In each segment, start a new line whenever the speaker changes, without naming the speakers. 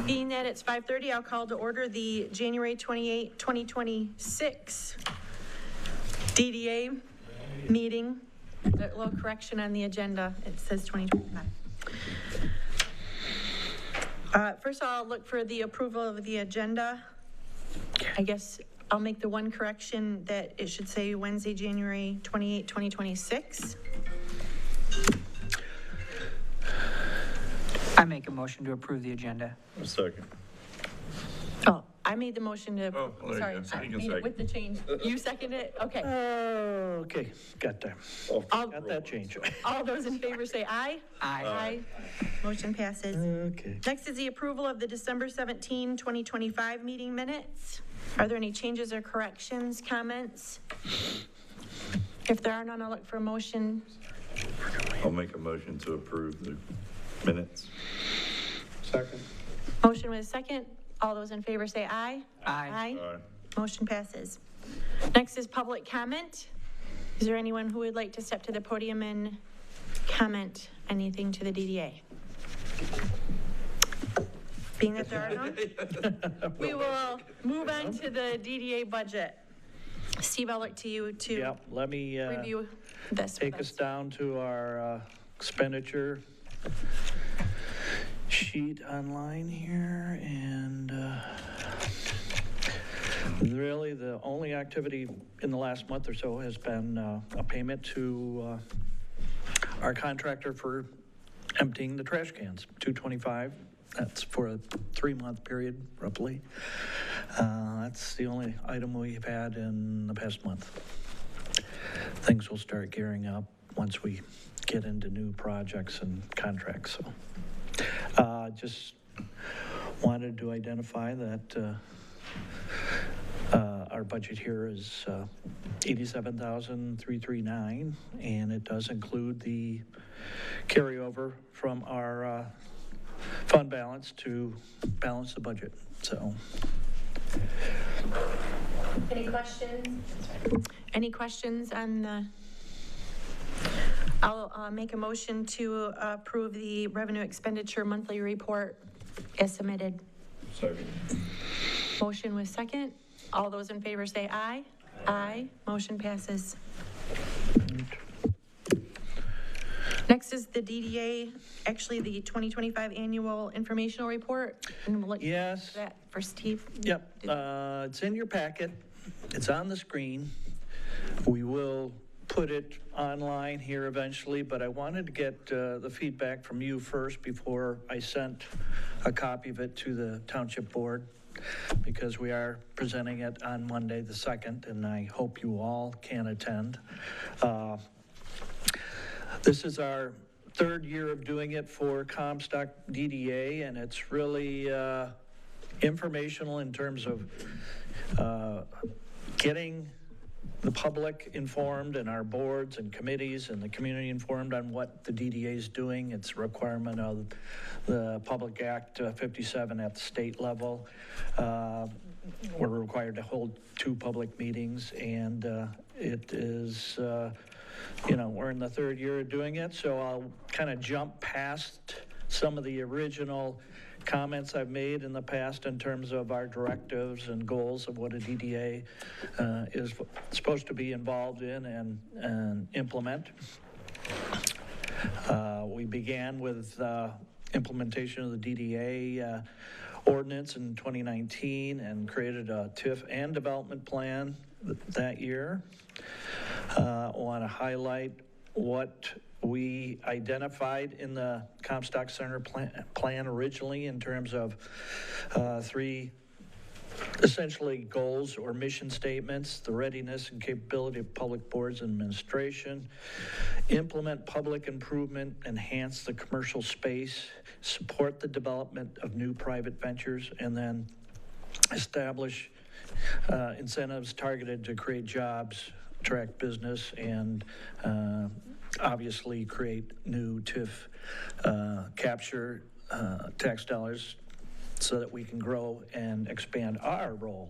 Being that it's 5:30, I'll call to order the January 28, 2026 DDA meeting. A little correction on the agenda. It says 2025. First of all, I'll look for the approval of the agenda. I guess I'll make the one correction that it should say Wednesday, January 28, 2026.
I make a motion to approve the agenda.
A second.
Oh, I made the motion to,
Oh, well, there
sorry,
you go.
I
You can
made it
second.
with the change. You seconded it? Okay.
Okay, got that. Got that change.
All those in favor say aye.
Aye.
Motion passes.
Okay.
Next is the approval of the December 17, 2025 meeting minutes. Are there any changes or corrections, comments? If there are none, I'll look for a motion.
I'll make a motion to approve the minutes.
Second.
Motion with a second. All those in favor say aye.
Aye.
Aye.
Motion passes. Next is public comment. Is there anyone who would like to step to the podium and comment anything to the DDA? Being that there are none, we will move on to the DDA budget. Steve, I'll look to you to
Yeah, let me
review this
take
with
us down to our expenditure sheet online here, and really the only activity in the last month or so has been a payment to our contractor for emptying the trash cans, $225. That's for a 3-month period, roughly. That's the only item we've had in the past month. Things will start gearing up once we get into new projects and contracts. So, just wanted to identify that our budget here is $87,339, and it does include the carryover from our fund balance to balance the budget. So,
Any questions? Any questions on the? I'll make a motion to approve the revenue expenditure monthly report as submitted.
Second.
Motion with second. All those in favor say aye. Aye. Motion passes. Next is the DDA, actually the 2025 annual informational report. And we'll look
yes.
at that for Steve.
Yep, it's in your packet. It's on the screen. We will put it online here eventually, but I wanted to get the feedback from you first before I sent a copy of it to the Township Board, because we are presenting it on Monday the 2nd, and I hope you all can attend. This is our 3rd year of doing it for Comstock DDA, and it's really informational in terms of getting the public informed and our boards and committees and the community informed on what the DDA is doing. It's a requirement of the Public Act 57 at the state level. We're required to hold 2 public meetings, and it is, we're in the 3rd year of doing it, so I'll kind of jump past some of the original comments I've made in the past in terms of our directives and goals of what a DDA is supposed to be involved in and implement. We began with implementation of the DDA ordinance in 2019 and created a TIF and development plan that year. I want to highlight what we identified in the Comstock Center plan originally in terms of 3 essentially goals or mission statements: the readiness and capability of public boards and administration, implement public improvement, enhance the commercial space, support the development of new private ventures, and then establish incentives targeted to create jobs, attract business, and obviously create new TIF capture tax dollars so that we can grow and expand our role.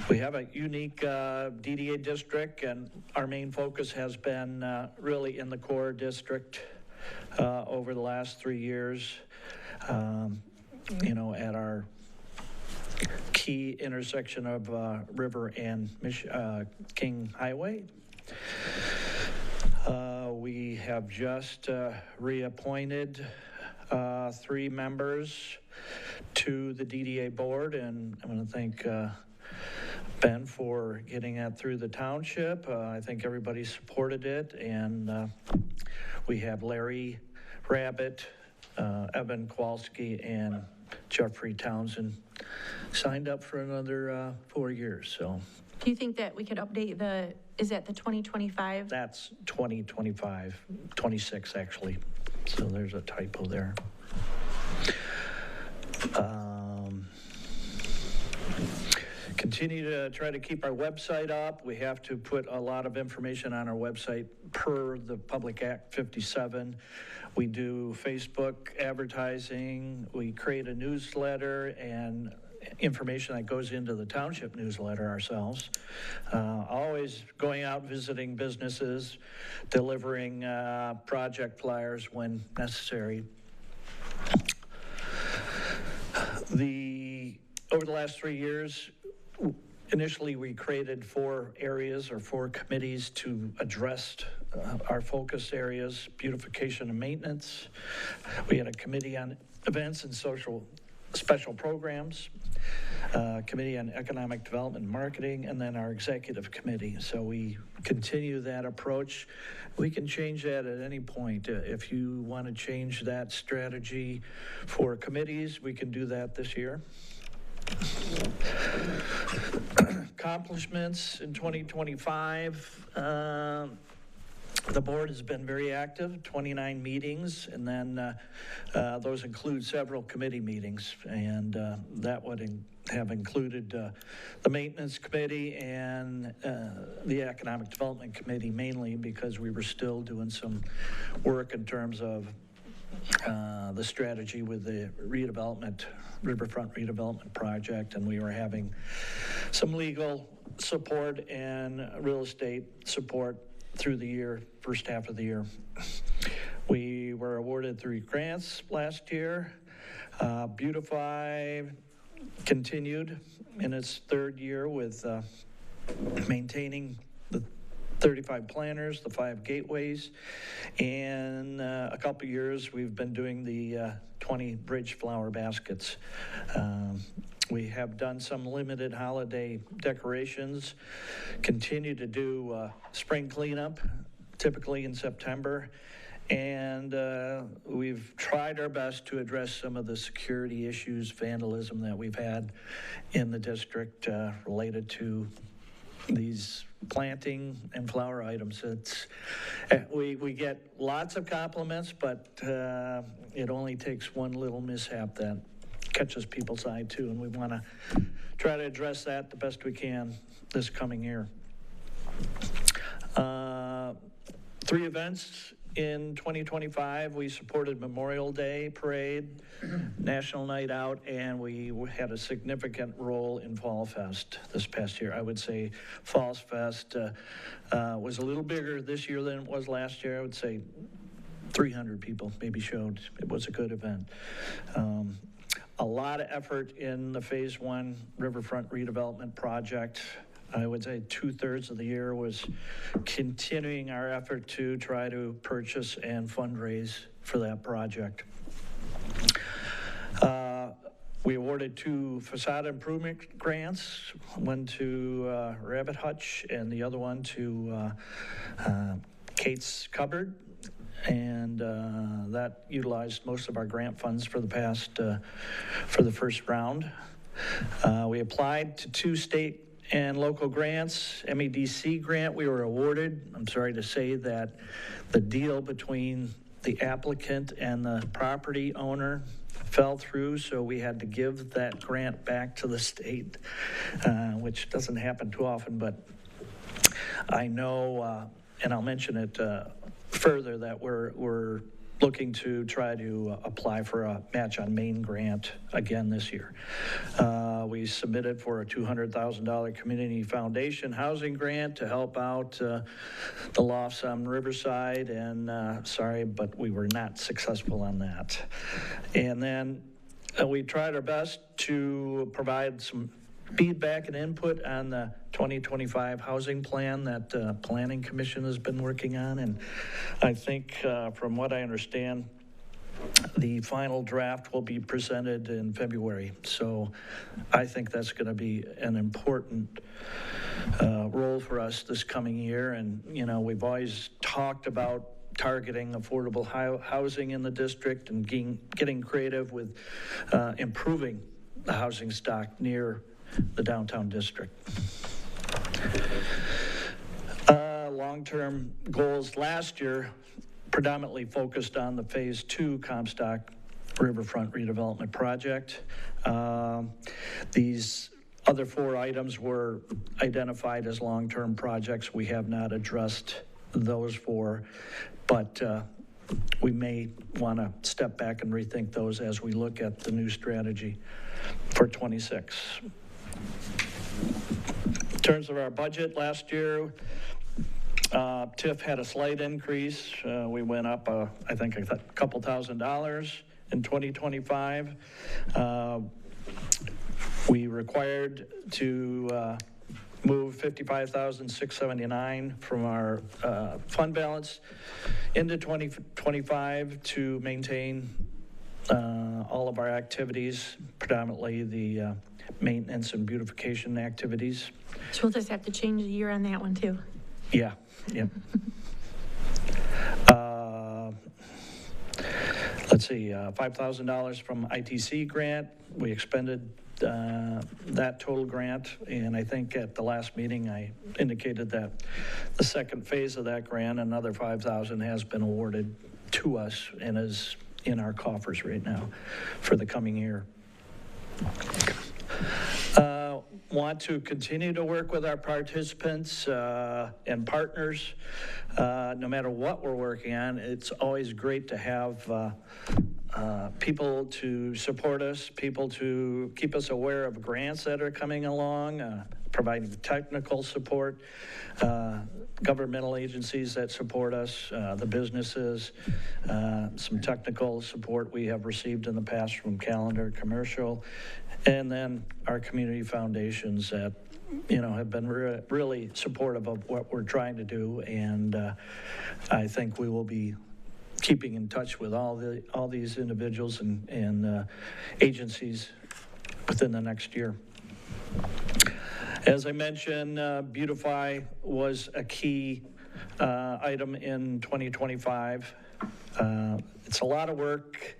We have a unique DDA district, and our main focus has been really in the core district over the last 3 years, at our key intersection of River and King Highway. We have just reappointed 3 members to the DDA board, and I'm going to thank Ben for getting that through the township. I think everybody supported it, and we have Larry Rabbit, Evan Kowalski, and Jeffrey Townsend signed up for another 4 years, so.
Do you think that we could update is that the 2025?
That's 2025, 26 actually, so there's a typo there. Continue to try to keep our website up. We have to put a lot of information on our website per the Public Act 57. We do Facebook advertising. We create a newsletter and information that goes into the township newsletter ourselves. Always going out visiting businesses, delivering project flyers when necessary. Over the last 3 years, initially we created 4 areas or 4 committees to address our focus areas: beautification and maintenance. We had a committee on events and special programs, committee on economic development and marketing, and then our executive committee. So we continue that approach. We can change that at any point. If you want to change that strategy for committees, we can do that this year. Accomplishments in 2025. The board has been very active, 29 meetings, and then those include several committee meetings, and that would have included the maintenance committee and the economic development committee, mainly because we were still doing some work in terms of the strategy with the riverfront redevelopment project, and we were having some legal support and real estate support through the year, first half of the year. We were awarded 3 grants last year. Beautify continued in its 3rd year with maintaining the 35 planters, the 5 gateways, and a couple years we've been doing the 20 bridge flower baskets. We have done some limited holiday decorations, continue to do spring cleanup, typically in September, and we've tried our best to address some of the security issues, vandalism that we've had in the district related to these planting and flower items. We get lots of compliments, but it only takes one little mishap that catches people's eye too, and we want to try to address that the best we can this coming year. 3 events in 2025. We supported Memorial Day Parade, National Night Out, and we had a significant role in Fall Fest this past year. I would say Falls Fest was a little bigger this year than it was last year. I would say 300 people maybe showed. It was a good event. A lot of effort in the Phase 1 Riverfront Redevelopment Project. I would say 2/3 of the year was continuing our effort to try to purchase and fundraise for that project. We awarded 2 facade improvement grants, one to Rabbit Hutch and the other one to Kate's Cupboard. And that utilized most of our grant funds for the first round. We applied to 2 state and local grants. MEDC grant we were awarded. I'm sorry to say that the deal between the applicant and the property owner fell through, so we had to give that grant back to the state, which doesn't happen too often, but I know, and I'll mention it further, that we're looking to try to apply for a match on Main grant again this year. We submitted for a $200,000 community foundation housing grant to help out the lofts on Riverside, and sorry, but we were not successful on that. And then we tried our best to provide some feedback and input on the 2025 housing plan that the Planning Commission has been working on. And I think from what I understand, the final draft will be presented in February. So I think that's going to be an important role for us this coming year. And, you know, we've always talked about targeting affordable housing in the district and getting creative with improving the housing stock near the downtown district. Long-term goals last year predominantly focused on the Phase 2 Comstock Riverfront redevelopment project. These other 4 items were identified as long-term projects. We have not addressed those 4, but we may want to step back and rethink those as we look at the new strategy for 26. In terms of our budget last year, TIF had a slight increase. We went up, I think, a couple $1,000s in 2025. We required to move $55,679 from our fund balance into 2025 to maintain all of our activities, predominantly the maintenance and beautification activities.
So we'll just have to change the year on that one too.
Yeah, yep. Let's see, $5,000 from ITC grant. We expended that total grant, and I think at the last meeting I indicated that the second phase of that grant, another $5,000, has been awarded to us and is in our coffers right now for the coming year. Want to continue to work with our participants and partners. No matter what we're working on, it's always great to have people to support us, people to keep us aware of grants that are coming along, providing technical support, governmental agencies that support us, the businesses, some technical support we have received in the past from Calendar Commercial, and then our community foundations that, you know, have been really supportive of what we're trying to do. And I think we will be keeping in touch with all these individuals and agencies within the next year. As I mentioned, Beautify was a key item in 2025. It's a lot of work.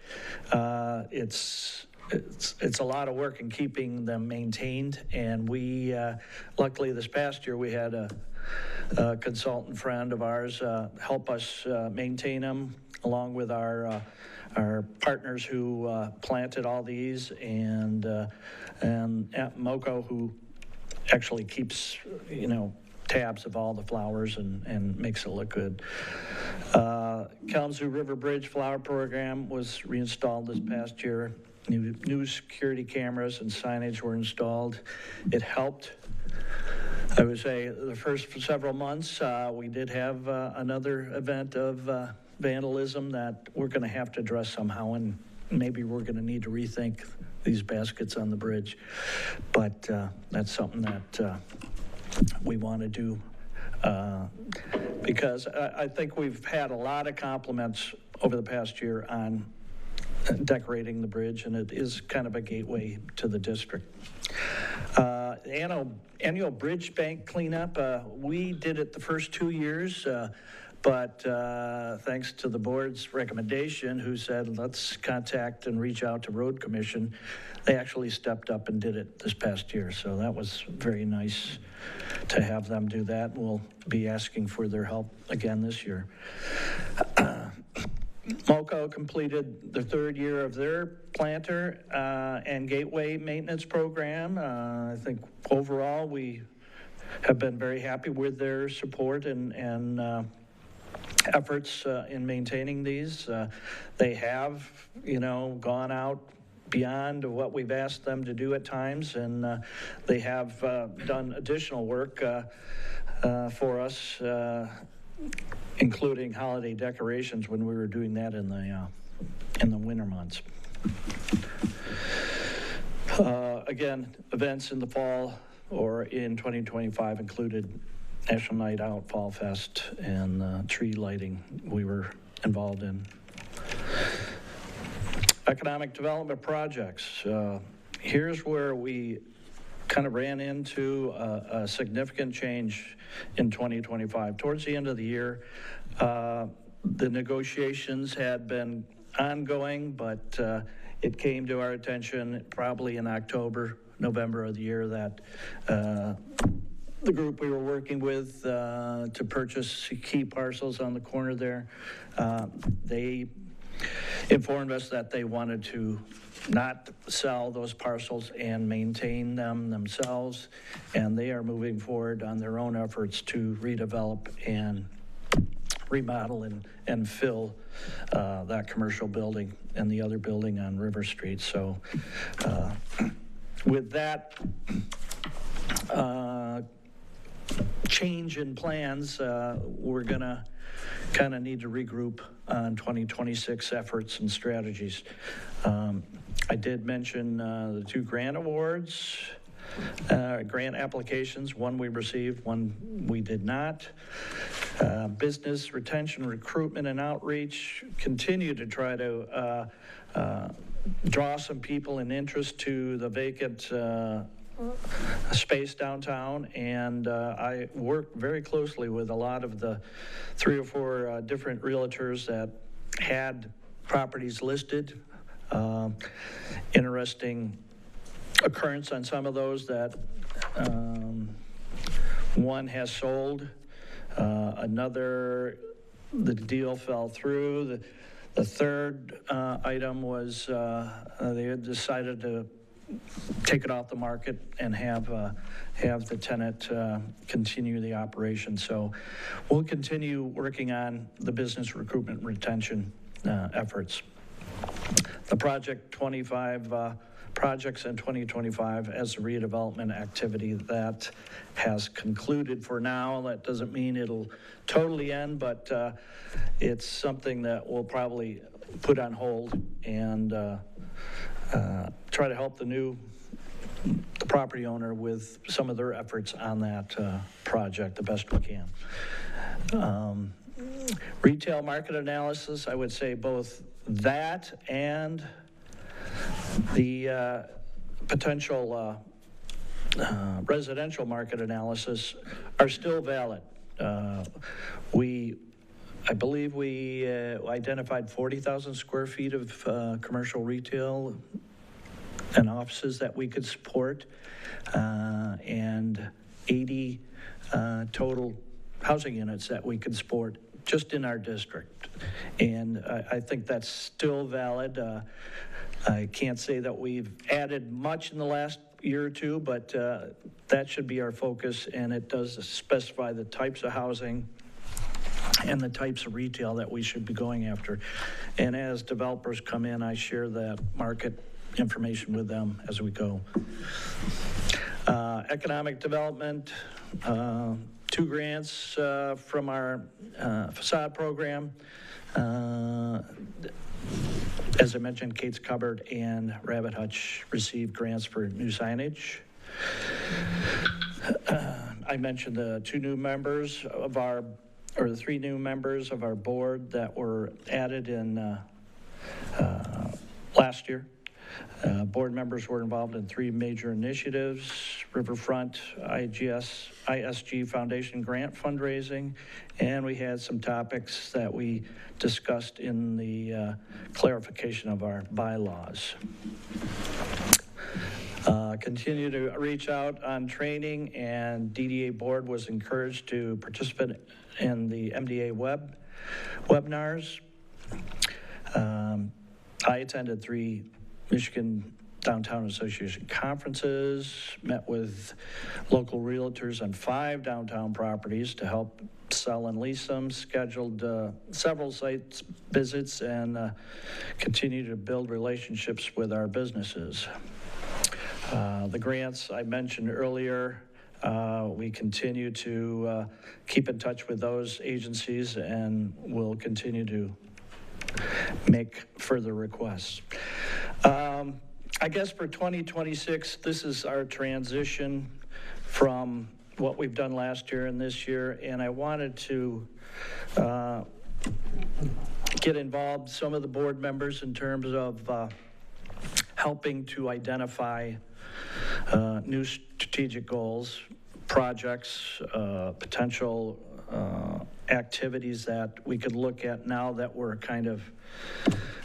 It's a lot of work in keeping them maintained, and we luckily this past year we had a consultant friend of ours help us maintain them, along with our partners who planted all these, and Moko, who actually keeps, you know, tabs of all the flowers and makes it look good. Kalamazoo River Bridge Flower Program was reinstalled this past year. New security cameras and signage were installed. It helped. I would say the first several months, we did have another event of vandalism that we're going to have to address somehow, and maybe we're going to need to rethink these baskets on the bridge. But that's something that we want to do because I think we've had a lot of compliments over the past year on decorating the bridge, and it is kind of a gateway to the district. Annual bridge bank cleanup, we did it the first 2 years, but thanks to the board's recommendation, who said let's contact and reach out to Road Commission, they actually stepped up and did it this past year. So that was very nice to have them do that. We'll be asking for their help again this year. Moko completed the 3rd year of their planter and gateway maintenance program. I think overall we have been very happy with their support and efforts in maintaining these. They have, gone out beyond what we've asked them to do at times, and they have done additional work for us, including holiday decorations when we were doing that in the winter months. Again, events in the fall or in 2025 included National Night Out, Fall Fest, and tree lighting we were involved in. Economic development projects. Here's where we kind of ran into a significant change in 2025. Towards the end of the year, the negotiations had been ongoing, but it came to our attention probably in October, November of the year that the group we were working with to purchase key parcels on the corner there, they informed us that they wanted to not sell those parcels and maintain them themselves, and they are moving forward on their own efforts to redevelop and remodel and fill that commercial building and the other building on River Street. So with that change in plans, we're gonna kind of need to regroup on 2026 efforts and strategies. I did mention the 2 grant awards, grant applications, one we received, one we did not. Business retention, recruitment, and outreach continue to try to draw some people in interest to the vacant space downtown, and I work very closely with a lot of the 3 or 4 different realtors that had properties listed. Interesting occurrence on some of those that one has sold, another, the deal fell through. The third item was they had decided to take it off the market and have the tenant continue the operation. So we'll continue working on the business recruitment and retention efforts. The projects in 2025 as a redevelopment activity that has concluded for now. That doesn't mean it'll totally end, but it's something that we'll probably put on hold and try to help the property owner with some of their efforts on that project the best we can. Retail market analysis, I would say both that and the potential residential market analysis are still valid. I believe we identified 40,000 square feet of commercial retail and offices that we could support, and 80 total housing units that we could support just in our district. And I think that's still valid. I can't say that we've added much in the last year or two, but that should be our focus, and it does specify the types of housing and the types of retail that we should be going after. And as developers come in, I share that market information with them as we go. Economic development, 2 grants from our facade program. As I mentioned, Kate's Cupboard and Rabbit Hutch received grants for new signage. I mentioned the 3 new members of our board that were added in last year. Board members were involved in 3 major initiatives: Riverfront, ISG Foundation grant fundraising, and we had some topics that we discussed in the clarification of our bylaws. Continue to reach out on training, and DDA board was encouraged to participate in the MDA webinars. I attended 3 Michigan Downtown Association conferences, met with local realtors on 5 downtown properties to help sell and lease them, scheduled several site visits, and continue to build relationships with our businesses. The grants I mentioned earlier, we continue to keep in touch with those agencies and will continue to make further requests. I guess for 2026, this is our transition from what we've done last year and this year, and I wanted to get involved, some of the board members, in terms of helping to identify new strategic goals, projects, potential activities that we could look at now that we're kind of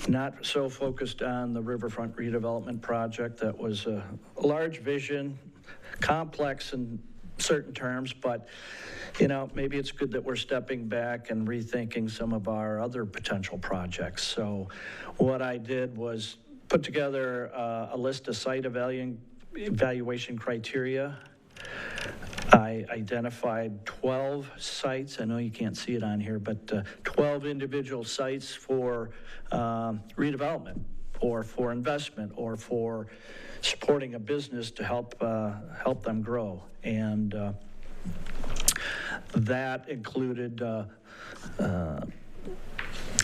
not so focused on the riverfront redevelopment project. That was a large vision, complex in certain terms, but maybe it's good that we're stepping back and rethinking some of our other potential projects. So what I did was put together a list of site evaluation criteria. I identified 12 sites. I know you can't see it on here, but 12 individual sites for redevelopment or for investment or for supporting a business to help them grow. And that included a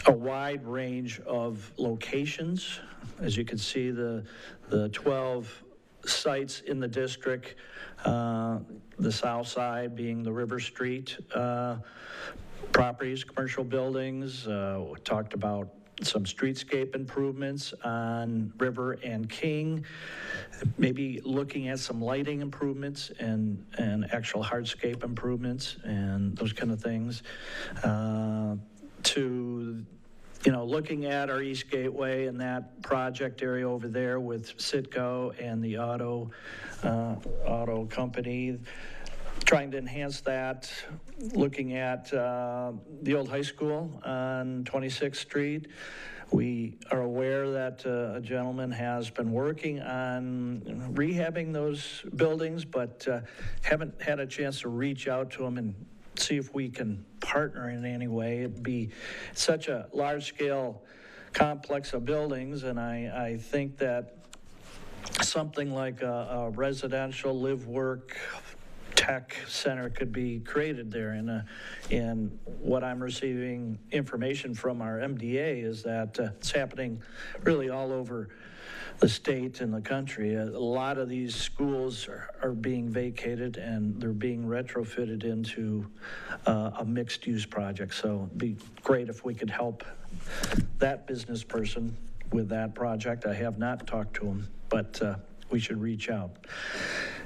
wide range of locations. As you can see, the 12 sites in the district, the south side being the River Street properties, commercial buildings. We talked about some streetscape improvements on River and King, maybe looking at some lighting improvements and actual hardscape improvements and those kind of things, to looking at our East Gateway and that project area over there with Citgo and the auto company, trying to enhance that, looking at the old high school on 26th Street. We are aware that a gentleman has been working on rehabbing those buildings, but haven't had a chance to reach out to him and see if we can partner in any way. It'd be such a large-scale complex of buildings, and I think that something like a residential live-work tech center could be created there. And what I'm receiving information from our MDA is that it's happening really all over the state and the country. A lot of these schools are being vacated and they're being retrofitted into a mixed-use project. So it'd be great if we could help that business person with that project. I have not talked to him, but we should reach out.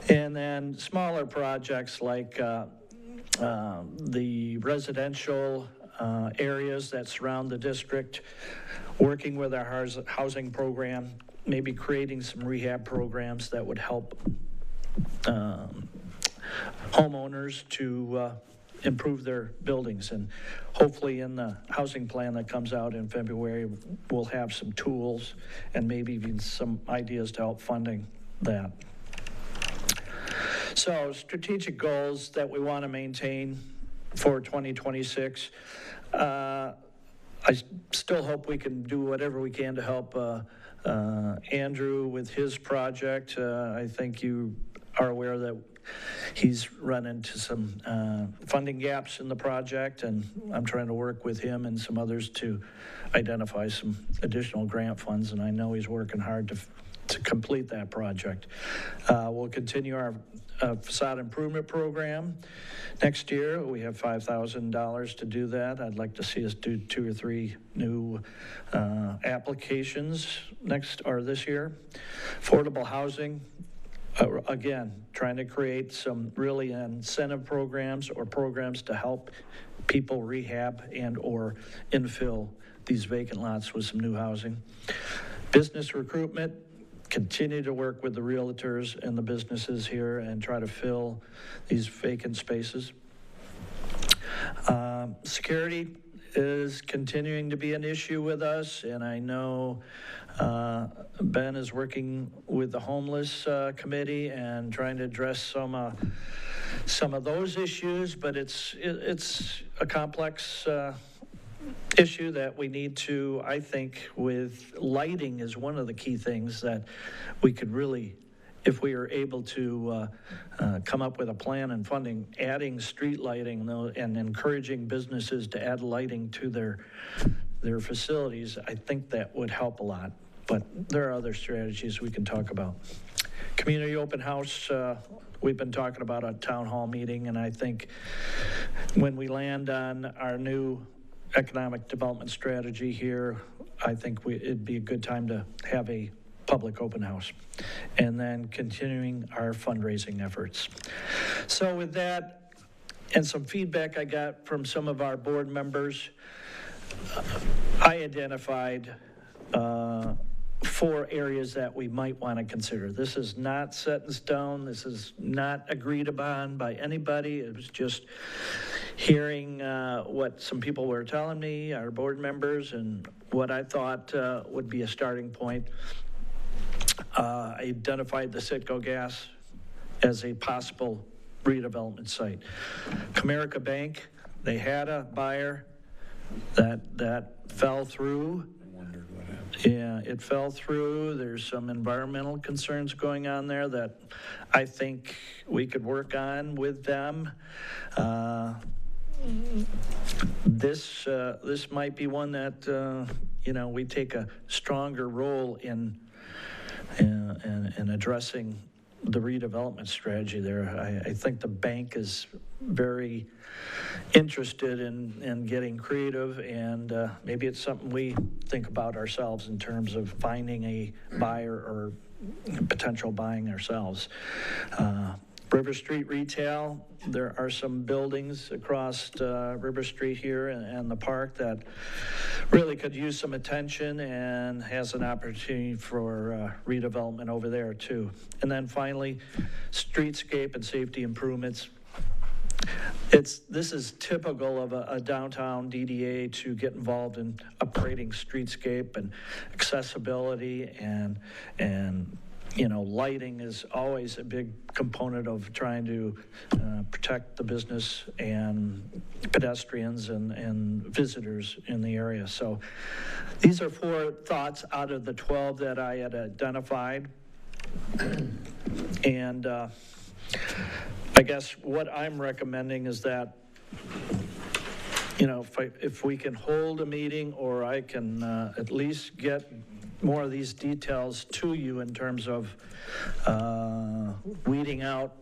And then smaller projects like the residential areas that surround the district, working with our housing program, maybe creating some rehab programs that would help homeowners to improve their buildings. And hopefully in the housing plan that comes out in February, we'll have some tools and maybe even some ideas to help funding that. So strategic goals that we want to maintain for 2026. I still hope we can do whatever we can to help Andrew with his project. I think you are aware that he's run into some funding gaps in the project, and I'm trying to work with him and some others to identify some additional grant funds, and I know he's working hard to complete that project. We'll continue our facade improvement program. Next year, we have $5,000 to do that. I'd like to see us do 2 or 3 new applications this year. Affordable housing, again, trying to create some really incentive programs or programs to help people rehab and or infill these vacant lots with some new housing. Business recruitment, continue to work with the realtors and the businesses here and try to fill these vacant spaces. Security, is continuing to be an issue with us, and I know Ben is working with the homeless committee and trying to address some of those issues, but it's a complex issue that we need to, I think, with lighting is one of the key things that we could really, if we are able to come up with a plan and funding, adding street lighting though, and encouraging businesses to add lighting to their facilities, I think that would help a lot. But there are other strategies we can talk about. Community open house, we've been talking about a town hall meeting, and I think when we land on our new economic development strategy here, I think it'd be a good time to have a public open house, and then continuing our fundraising efforts. So with that, and some feedback I got from some of our board members, I identified 4 areas that we might want to consider. This is not set in stone. This is not agreed upon by anybody. It was just hearing what some people were telling me, our board members, and what I thought would be a starting point. I identified the Citgo gas as a possible redevelopment site. Comerica Bank, they had a buyer that fell through. Yeah, it fell through. There's some environmental concerns going on there that I think we could work on with them. This might be one that we take a stronger role in addressing the redevelopment strategy there. I think the bank is very interested in getting creative, and maybe it's something we think about ourselves in terms of finding a buyer or potential buying ourselves. River Street Retail, there are some buildings across River Street here and the park that really could use some attention and has an opportunity for redevelopment over there too. And then finally, streetscape and safety improvements. This is typical of a downtown DDA to get involved in upgrading streetscape and accessibility, and lighting is always a big component of trying to protect the business and pedestrians and visitors in the area. So these are 4 thoughts out of the 12 that I had identified. And I guess what I'm recommending is that, if we can hold a meeting, or I can at least get more of these details to you in terms of weeding out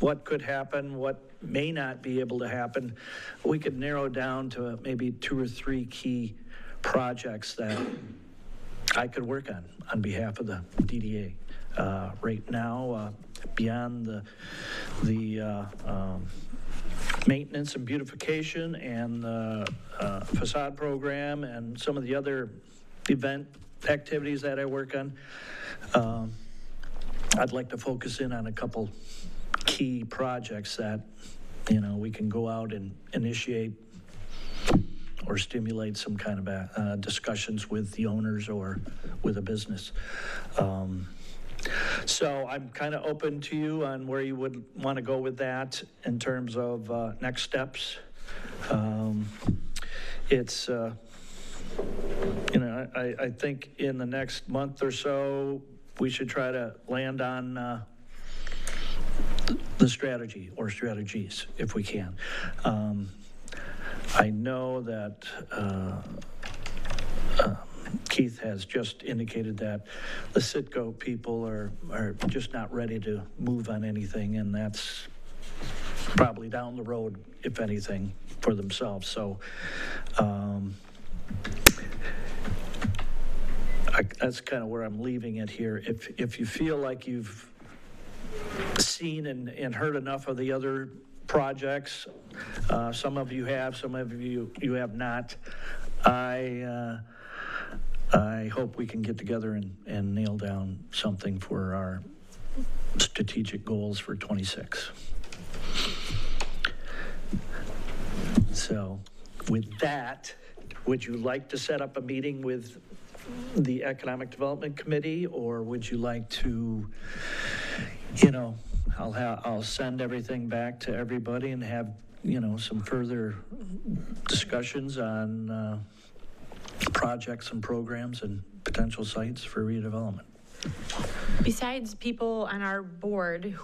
what could happen, what may not be able to happen, we could narrow down to maybe 2 or 3 key projects that I could work on behalf of the DDA. Right now, beyond the maintenance and beautification and the facade program and some of the other event activities that I work on, I'd like to focus in on a couple key projects that we can go out and initiate or stimulate some kind of discussions with the owners or with a business. So I'm kind of open to you on where you would want to go with that in terms of next steps. It's I think in the next month or so, we should try to land on the strategy or strategies if we can. I know that Keith has just indicated that the Citgo people are just not ready to move on anything, and that's probably down the road, if anything, for themselves. So that's kind of where I'm leaving it here. If you feel like you've seen and heard enough of the other projects, some of you have, some of you have not, I hope we can get together and nail down something for our strategic goals for 26. So with that, would you like to set up a meeting with the Economic Development Committee, or would you like to, I'll send everything back to everybody and have, some further discussions on projects and programs and potential sites for redevelopment.
Besides people on our board,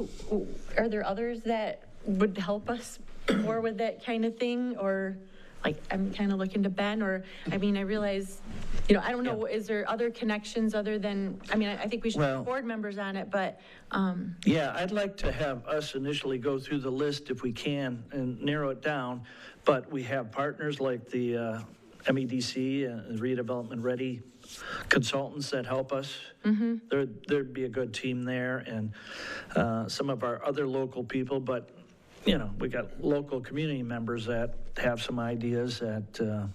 are there others that would help us more with that kind of thing? Or like, I'm kind of looking to Ben, or, I realize, I don't know, is there other connections other than, I think we should have board members on it, but.
Yeah, I'd like to have us initially go through the list if we can and narrow it down, but we have partners like the MEDC, Redevelopment Ready consultants that help us. There'd be a good team there, and some of our other local people, but we got local community members that have some ideas that,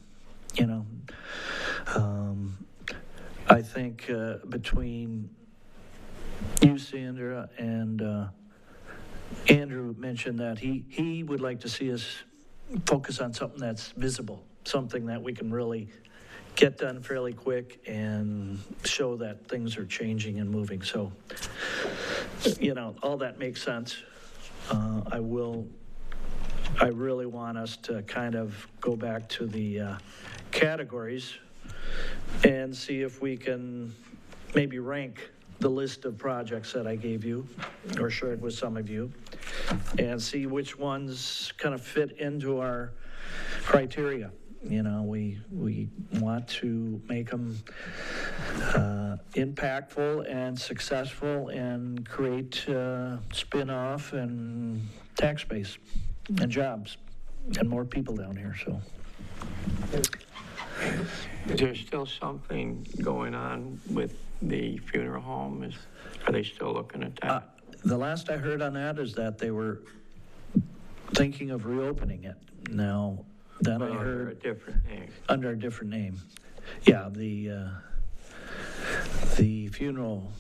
I think between you, Sandra, and Andrew mentioned that he would like to see us focus on something that's visible, something that we can really get done fairly quick and show that things are changing and moving. So, all that makes sense. I really want us to kind of go back to the categories and see if we can maybe rank the list of projects that I gave you or shared with some of you and see which ones kind of fit into our criteria. We want to make them impactful and successful and create spin-off and tax base and jobs and more people down here, so.
Is there still something going on with the funeral home? Are they still looking at that?
The last I heard on that is that they were thinking of reopening it. Now, then I heard.
Under a different name.
Under a different name. Yeah, the funeral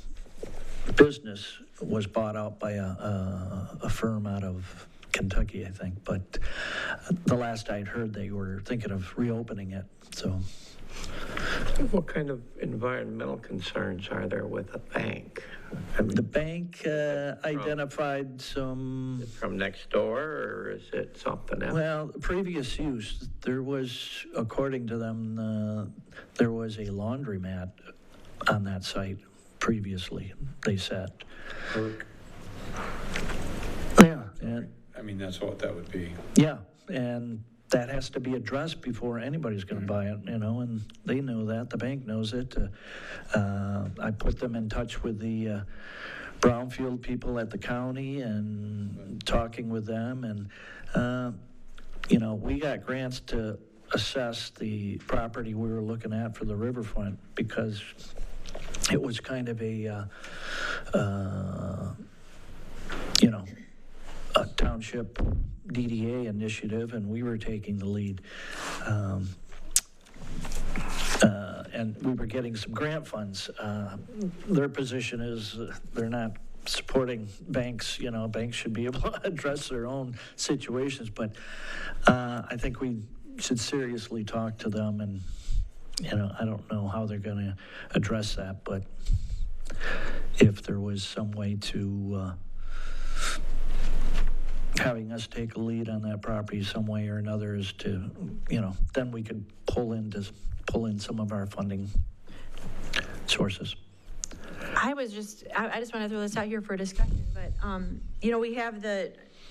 business was bought out by a firm out of Kentucky, I think. But the last I'd heard, they were thinking of reopening it, so.
What kind of environmental concerns are there with a bank?
The bank identified some.
From next door, or is it something else?
Well, previous use, there was, according to them, there was a laundromat on that site previously, they said. Yeah. And,
that's what that would be.
yeah, and that has to be addressed before anybody's going to buy it, and they know that, the bank knows it. I put them in touch with the brownfield people at the county and talking with them, and we got grants to assess the property we were looking at for the riverfront because it was kind of a township DDA initiative, and we were taking the lead. And we were getting some grant funds. Their position is they're not supporting banks. Banks should be able to address their own situations, but I think we should seriously talk to them, and I don't know how they're going to address that, but if there was some way to having us take a lead on that property some way or another is to, then we could pull in some of our funding sources.
I just want to throw this out here for a discussion, but, we have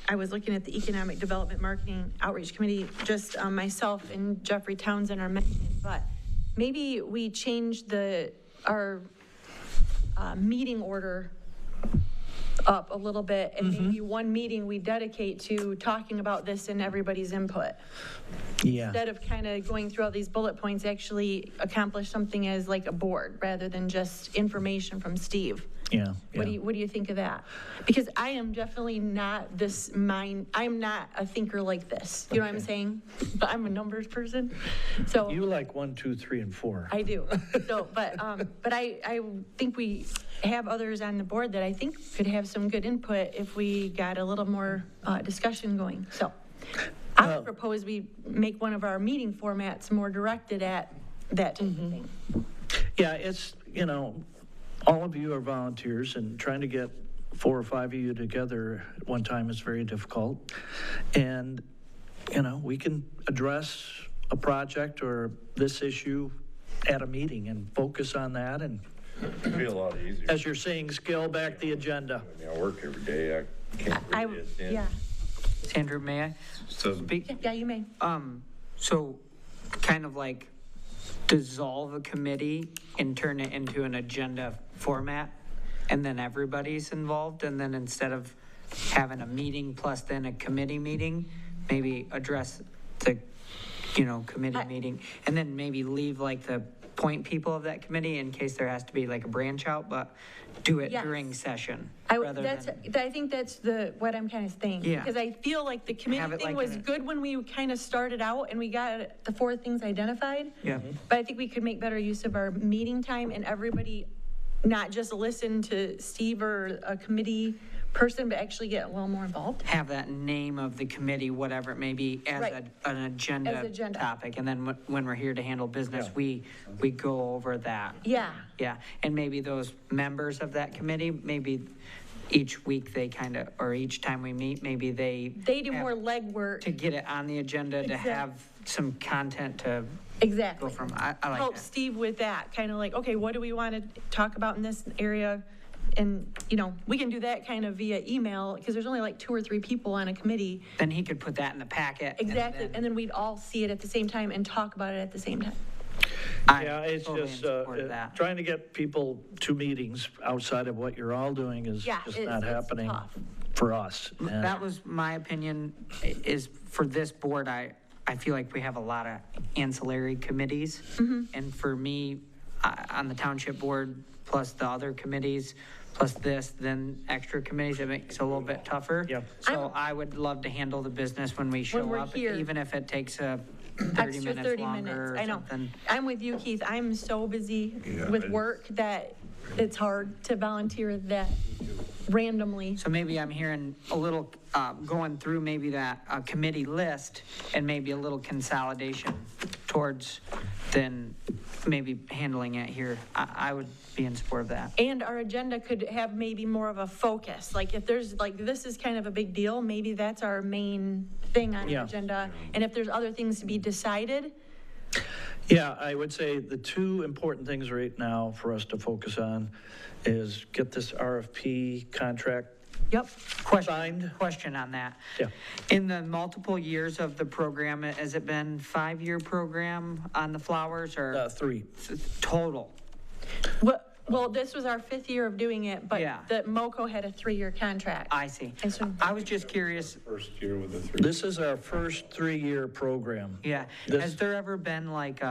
I was looking at the Economic Development Marketing Outreach Committee, just myself and Jeffrey Townsend are mentioning, but maybe we change our meeting order up a little bit, and maybe one meeting we dedicate to talking about this and everybody's input.
Yeah.
Instead of kind of going through all these bullet points, actually accomplish something as like a board rather than just information from Steve.
Yeah.
What do you think of that? Because I am definitely not I'm not a thinker like this. You know what I'm saying? But I'm a numbers person. So
You like 1, 2, 3, and 4.
I do. So, but I think we have others on the board that I think could have some good input if we got a little more discussion going. So. I would propose we make one of our meeting formats more directed at that type of thing.
Yeah, it's, all of you are volunteers, and trying to get 4 or 5 of you together at one time is very difficult. And, we can address a project or this issue at a meeting and focus on that. And
It'd be a lot easier.
as you're saying, scale back the agenda.
I mean, I work every day, I can't really attend.
Yeah,
Sandra, may I
So,
speak?
yeah, you may.
So kind of like dissolve a committee and turn it into an agenda format, and then everybody's involved, and then instead of having a meeting plus then a committee meeting, maybe address the, committee meeting, and then maybe leave like the point people of that committee in case there has to be like a branch out, but do it
Yes.
during session.
I
rather
think that's what I'm kind of saying.
Yeah.
Because I feel like the
Have
committee
it
thing
like
was
a-
good when we kind of started out and we got the 4 things identified.
Yeah.
But I think we could make better use of our meeting time and everybody not just listen to Steve or a committee person, but actually get a little more involved.
Have that name of the committee, whatever it may be, as
Right.
an agenda
As agenda.
topic. And then when we're here to handle business, we go over that.
Yeah.
Yeah, and maybe those members of that committee, maybe each week they kind of, or each time we meet, maybe they
do
have-
more legwork.
to get it on the agenda, to
Exact-
have some content to go
Exactly.
from. I like
Help
that.
Steve with that, kind of like, okay, what do we want to talk about in this area? And, we can do that kind of via email, because there's only like 2 or 3 people on a committee.
Then he could put that in the packet.
Exactly, and then we'd all see it at the same time and talk about it at the same time.
Yeah, it's
totally
just,
in support of that.
trying to get people to meetings outside of what you're all doing is
Yeah,
just
it's-
not
it's
happening
tough.
for us. And-
That was my opinion, is for this board, I feel like we have a lot of ancillary committees. And for me, on the township board, plus the other committees, plus this, then extra committees, it makes it a little bit tougher.
Yep.
So I would love to handle the business when we show
we're
up,
here.
even if it takes 30
Extra
minutes
30
longer
minutes,
or
I know.
something.
I'm with you, Keith, I'm so busy
Yeah,
with
it's-
work that it's hard to volunteer that randomly.
So maybe I'm hearing a little, going through maybe that committee list and maybe a little consolidation towards then maybe handling it here. I would be in support of that.
And our agenda could have maybe more of a focus, like if there's, like, this is kind of a big deal, maybe that's our main thing on the
Yeah.
agenda. And if there's other things to be decided,
Yeah, I would say the 2 important things right now for us to focus on is get this RFP contract
yep,
signed.
Question on that.
Yeah.
In the multiple years of the program, has it been 5-year program on the flowers or
3.
total?
well, this was our 5th year of doing it, but
Yeah.
the MoCo had a 3-year contract.
I see.
And so-
I was just curious,
First year with the 3.
This is our first 3-year program.
yeah,
This-
has there ever been like,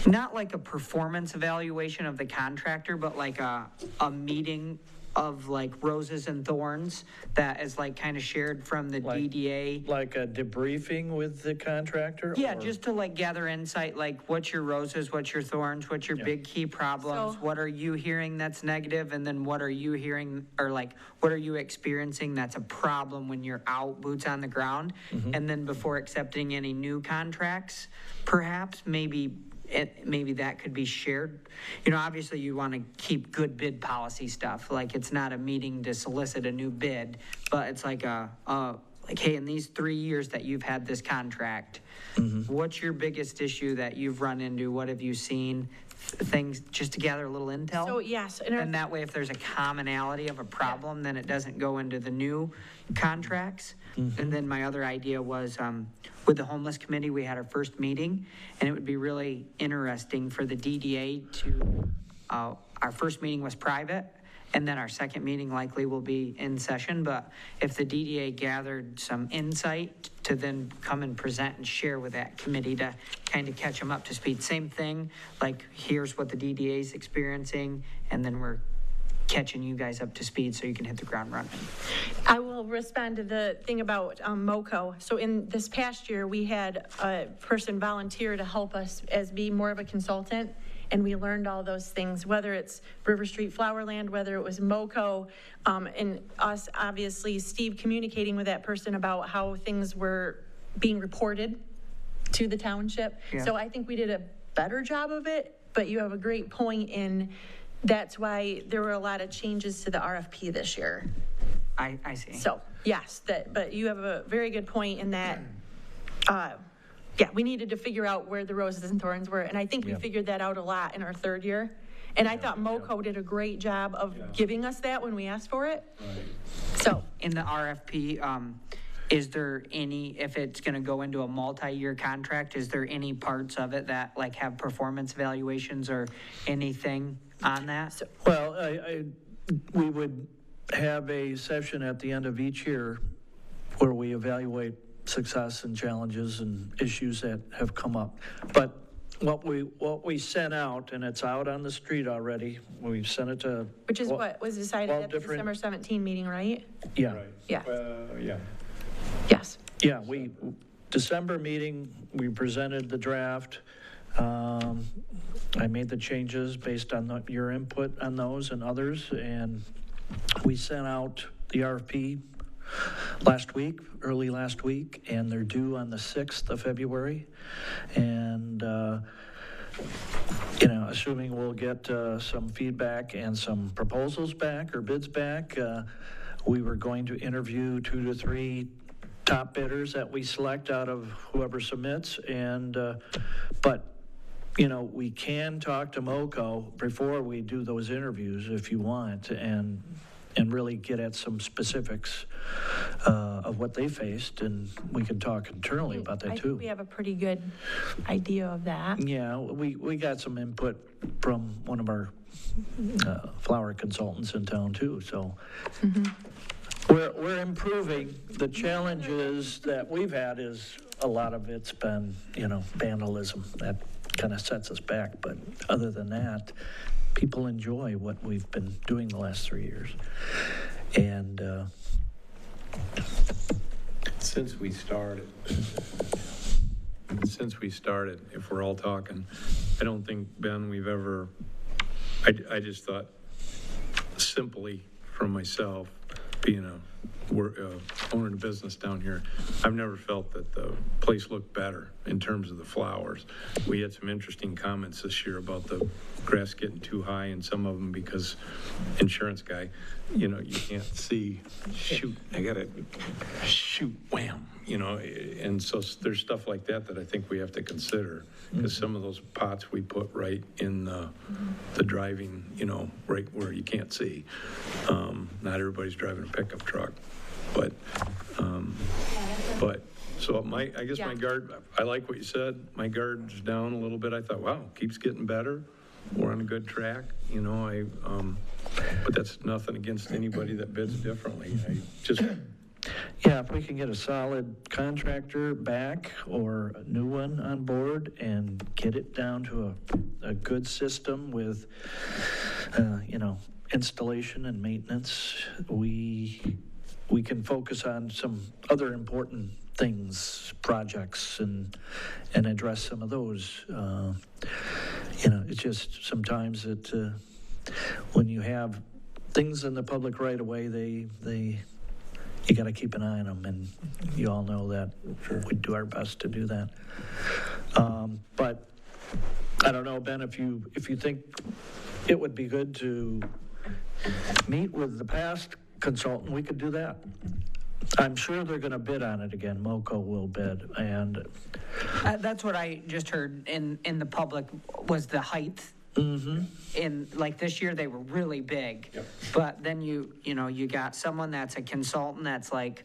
not like a performance evaluation of the contractor, but like a meeting of like roses and thorns that is like kind of shared from the
Like-
DDA?
Like a debriefing with the contractor?
Yeah,
or-
just to like gather insight, like what's your roses, what's your thorns, what's your
Yeah.
big key problems?
So-
What are you hearing that's negative? And then what are you hearing, or like, what are you experiencing that's a problem when you're out, boots on the ground? And then before accepting any new contracts, perhaps, maybe that could be shared. Obviously you want to keep good bid policy stuff. Like, it's not a meeting to solicit a new bid, but it's like like, hey, in these 3 years that you've had this contract, what's your biggest issue that you've run into? What have you seen? Things, just to gather a little intel.
So, yes, and our-
And that way, if there's a commonality of a problem, then it doesn't go into the new contracts. And then my other idea was, with the homeless committee, we had our first meeting, and it would be really interesting for the DDA to, our first meeting was private, and then our second meeting likely will be in session, but if the DDA gathered some insight to then come and present and share with that committee to kind of catch them up to speed. Same thing, like, here's what the DDA is experiencing, and then we're catching you guys up to speed so you can hit the ground running.
I will respond to the thing about MoCo. So in this past year, we had a person volunteer to help us as be more of a consultant. and we learned all those things, whether it's River Street Flowerland, whether it was MoCo, and us, obviously, Steve communicating with that person about how things were being reported to the township.
Yeah.
So I think we did a better job of it, but you have a great point in, that's why there were a lot of changes to the RFP this year.
I see.
So, yes, but you have a very good point in that, we needed to figure out where the roses and thorns were, and I think we figured that out a lot in our third year. And I thought MoCo did a great job of giving us that when we asked for it. So.
In the RFP, is there any, if it's going to go into a multi-year contract, is there any parts of it that like have performance evaluations or anything on that?
Well, we would have a session at the end of each year where we evaluate success and challenges and issues that have come up. But what we sent out, and it's out on the street already, we sent it to.
Which is what was decided at the
different-
December 17 meeting, right?
Yeah.
Yeah.
Yeah.
Yes.
Yeah, December meeting, we presented the draft. I made the changes based on your input on those and others, and we sent out the RFP early last week, and they're due on the 6th of February. And, assuming we'll get some feedback and some proposals back or bids back, we were going to interview 2 to 3 top bidders that we select out of whoever submits. And, but, we can talk to MoCo before we do those interviews if you want, and really get at some specifics of what they faced, and we can talk internally about that
I
too.
think we have a pretty good idea of that.
Yeah, we got some input from one of our flower consultants in town too, so. We're improving. The challenges that we've had is, a lot of it's been, vandalism. That kind of sets us back, but other than that, people enjoy what we've been doing the last 3 years. And
Since we started, if we're all talking, I don't think, Ben, we've ever, I just thought simply from myself, being owner of a business down here, I've never felt that the place looked better in terms of the flowers. We had some interesting comments this year about the grass getting too high, and some of them because insurance guy, you can't see, shoot, I gotta shoot, wham, and so there's stuff like that I think we have to consider, because some of those pots we put right in the driving, right where you can't see. Not everybody's driving a pickup truck, but so my guard, I like what you said. My guard's down a little bit. I thought, wow, keeps getting better. We're on a good track, but that's nothing against anybody that bids differently.
yeah, if we can get a solid contractor back or a new one on board and get it down to a good system with, installation and maintenance, we can focus on some other important things, projects, and address some of those. It's just sometimes when you have things in the public right of way, you got to keep an eye on them, and you all know that. We do our best to do that. But I don't know, Ben, if you think it would be good to meet with the past consultant, we could do that. I'm sure they're going to bid on it again. MoCo will bid, and
That's what I just heard in the public was the height. In like this year, they were really big, but then you got someone that's a consultant that's like,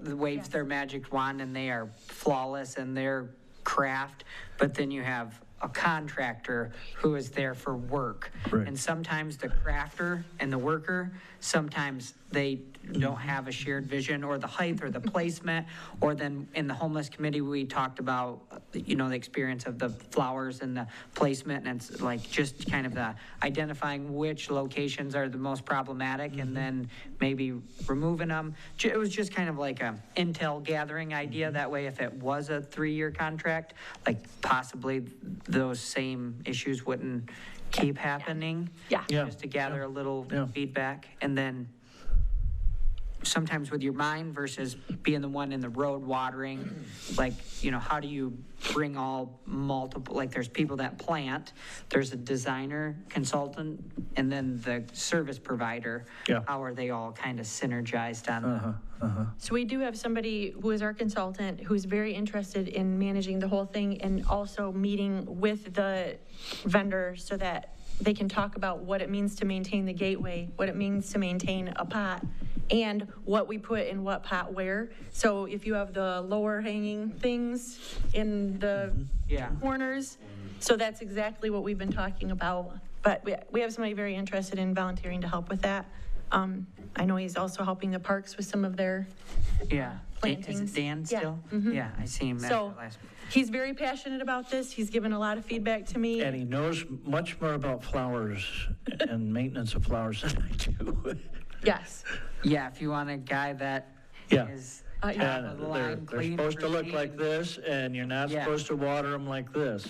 waves their magic wand and they are flawless in their craft, but then you have a contractor who is there for work.
Right.
And sometimes the crafter and the worker, sometimes they don't have a shared vision, or the height or the placement, or then in the homeless committee, we talked about, you know, the experience of the flowers and the placement, and it's like just kind of the identifying which locations are the most problematic and then maybe removing them. It was just kind of like a intel gathering idea. That way, if it was a 3-year contract, like possibly those same issues wouldn't keep happening.
Yeah.
Yeah.
Just to gather a little
Yeah.
feedback. And then sometimes with your mind versus being the one in the road watering, like, you know, how do you bring all multiple, like there's people that plant, there's a designer, consultant, and then the service provider.
Yeah.
How are they all kind of synergized on the,
So we do have somebody who is our consultant who's very interested in managing the whole thing and also meeting with the vendor so that they can talk about what it means to maintain the gateway, what it means to maintain a pot, and what we put in what pot where. So if you have the lower hanging things in the
Yeah.
corners, so that's exactly what we've been talking about. But we have somebody very interested in volunteering to help with that. I know he's also helping the parks with some of their,
yeah. Is
plantings.
it Dan
Yeah.
still?
Mhm.
Yeah, I see him at the
so
last.
he's very passionate about this. He's given a lot of feedback to me.
And he knows much more about flowers and maintenance of flowers than I do.
Yes.
Yeah, if you want a guy that
Yeah.
is
Yeah.
top
And
of the
they're,
line,
they're
clean,
supposed to look
pristine.
like this, and you're not
Yeah.
supposed to water them like this.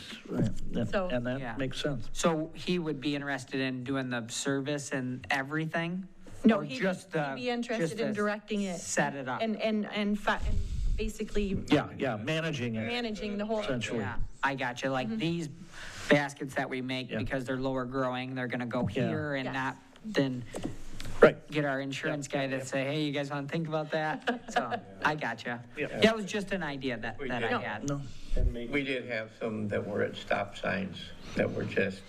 So-
And
Yeah.
that makes sense.
So he would be interested in doing the service and everything?
No,
Or
he'd
just
be interested
just
in
to
directing it.
Set it up?
And basically
Yeah, managing it,
managing the whole.
essentially.
Yeah, I got you. Like these baskets that we make,
Yeah.
because they're lower growing, they're gonna go
Yeah.
here and
Yes.
not then
Right.
get our insurance guy to say, hey, you guys wanna think about that? So, I got you.
Yeah.
Yeah, it was just an idea that I
did.
had.
No,
We did have some that were at stop signs that were just,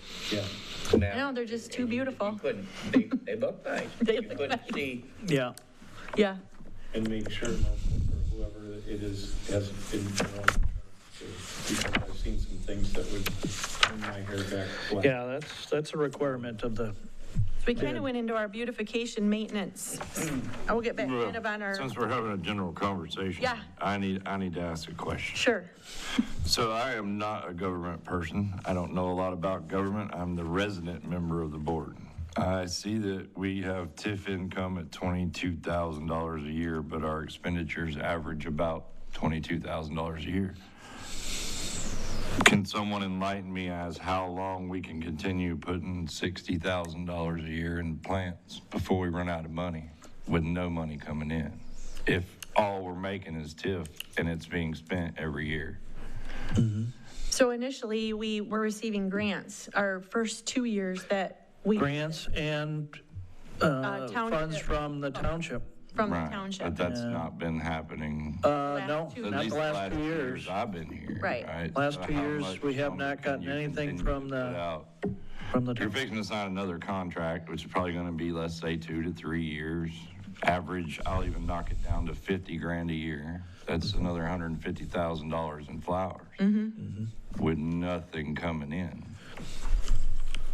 No, they're just too beautiful.
you couldn't, they look nice.
They
You
look
couldn't
nice.
see.
yeah,
Yeah.
And make sure whoever it is hasn't been, because I've seen some things that would turn my hair back black.
yeah, that's a requirement of the,
So we kind of went into our beautification maintenance. I will get back kind of on our,
Since we're having a general conversation.
Yeah.
I need to ask a question.
sure.
So I am not a government person. I don't know a lot about government. I'm the resident member of the board. I see that we have TIF income at $22,000 a year, but our expenditures average about $22,000 a year. Can someone enlighten me as how long we can continue putting $60,000 a year in plants before we run out of money with no money coming in? If all we're making is TIF and it's being spent every year.
So initially, we were receiving grants, our first 2 years that we.
grants and
Township.
funds from the township.
From the
Right,
township.
But that's not been happening.
No,
two
at
not
least
the last 2 years.
I've been here.
Right.
Last
So
2
how
years,
much
we have
longer
not
can
gotten
you
anything
continue
from
to
the-
put out?
From the
You're
township.
fixing to sign another contract, which is probably gonna be, let's say, 2 to 3 years. Average, I'll even knock it down to 50 grand a year. That's another $150,000 in flowers. With nothing coming in.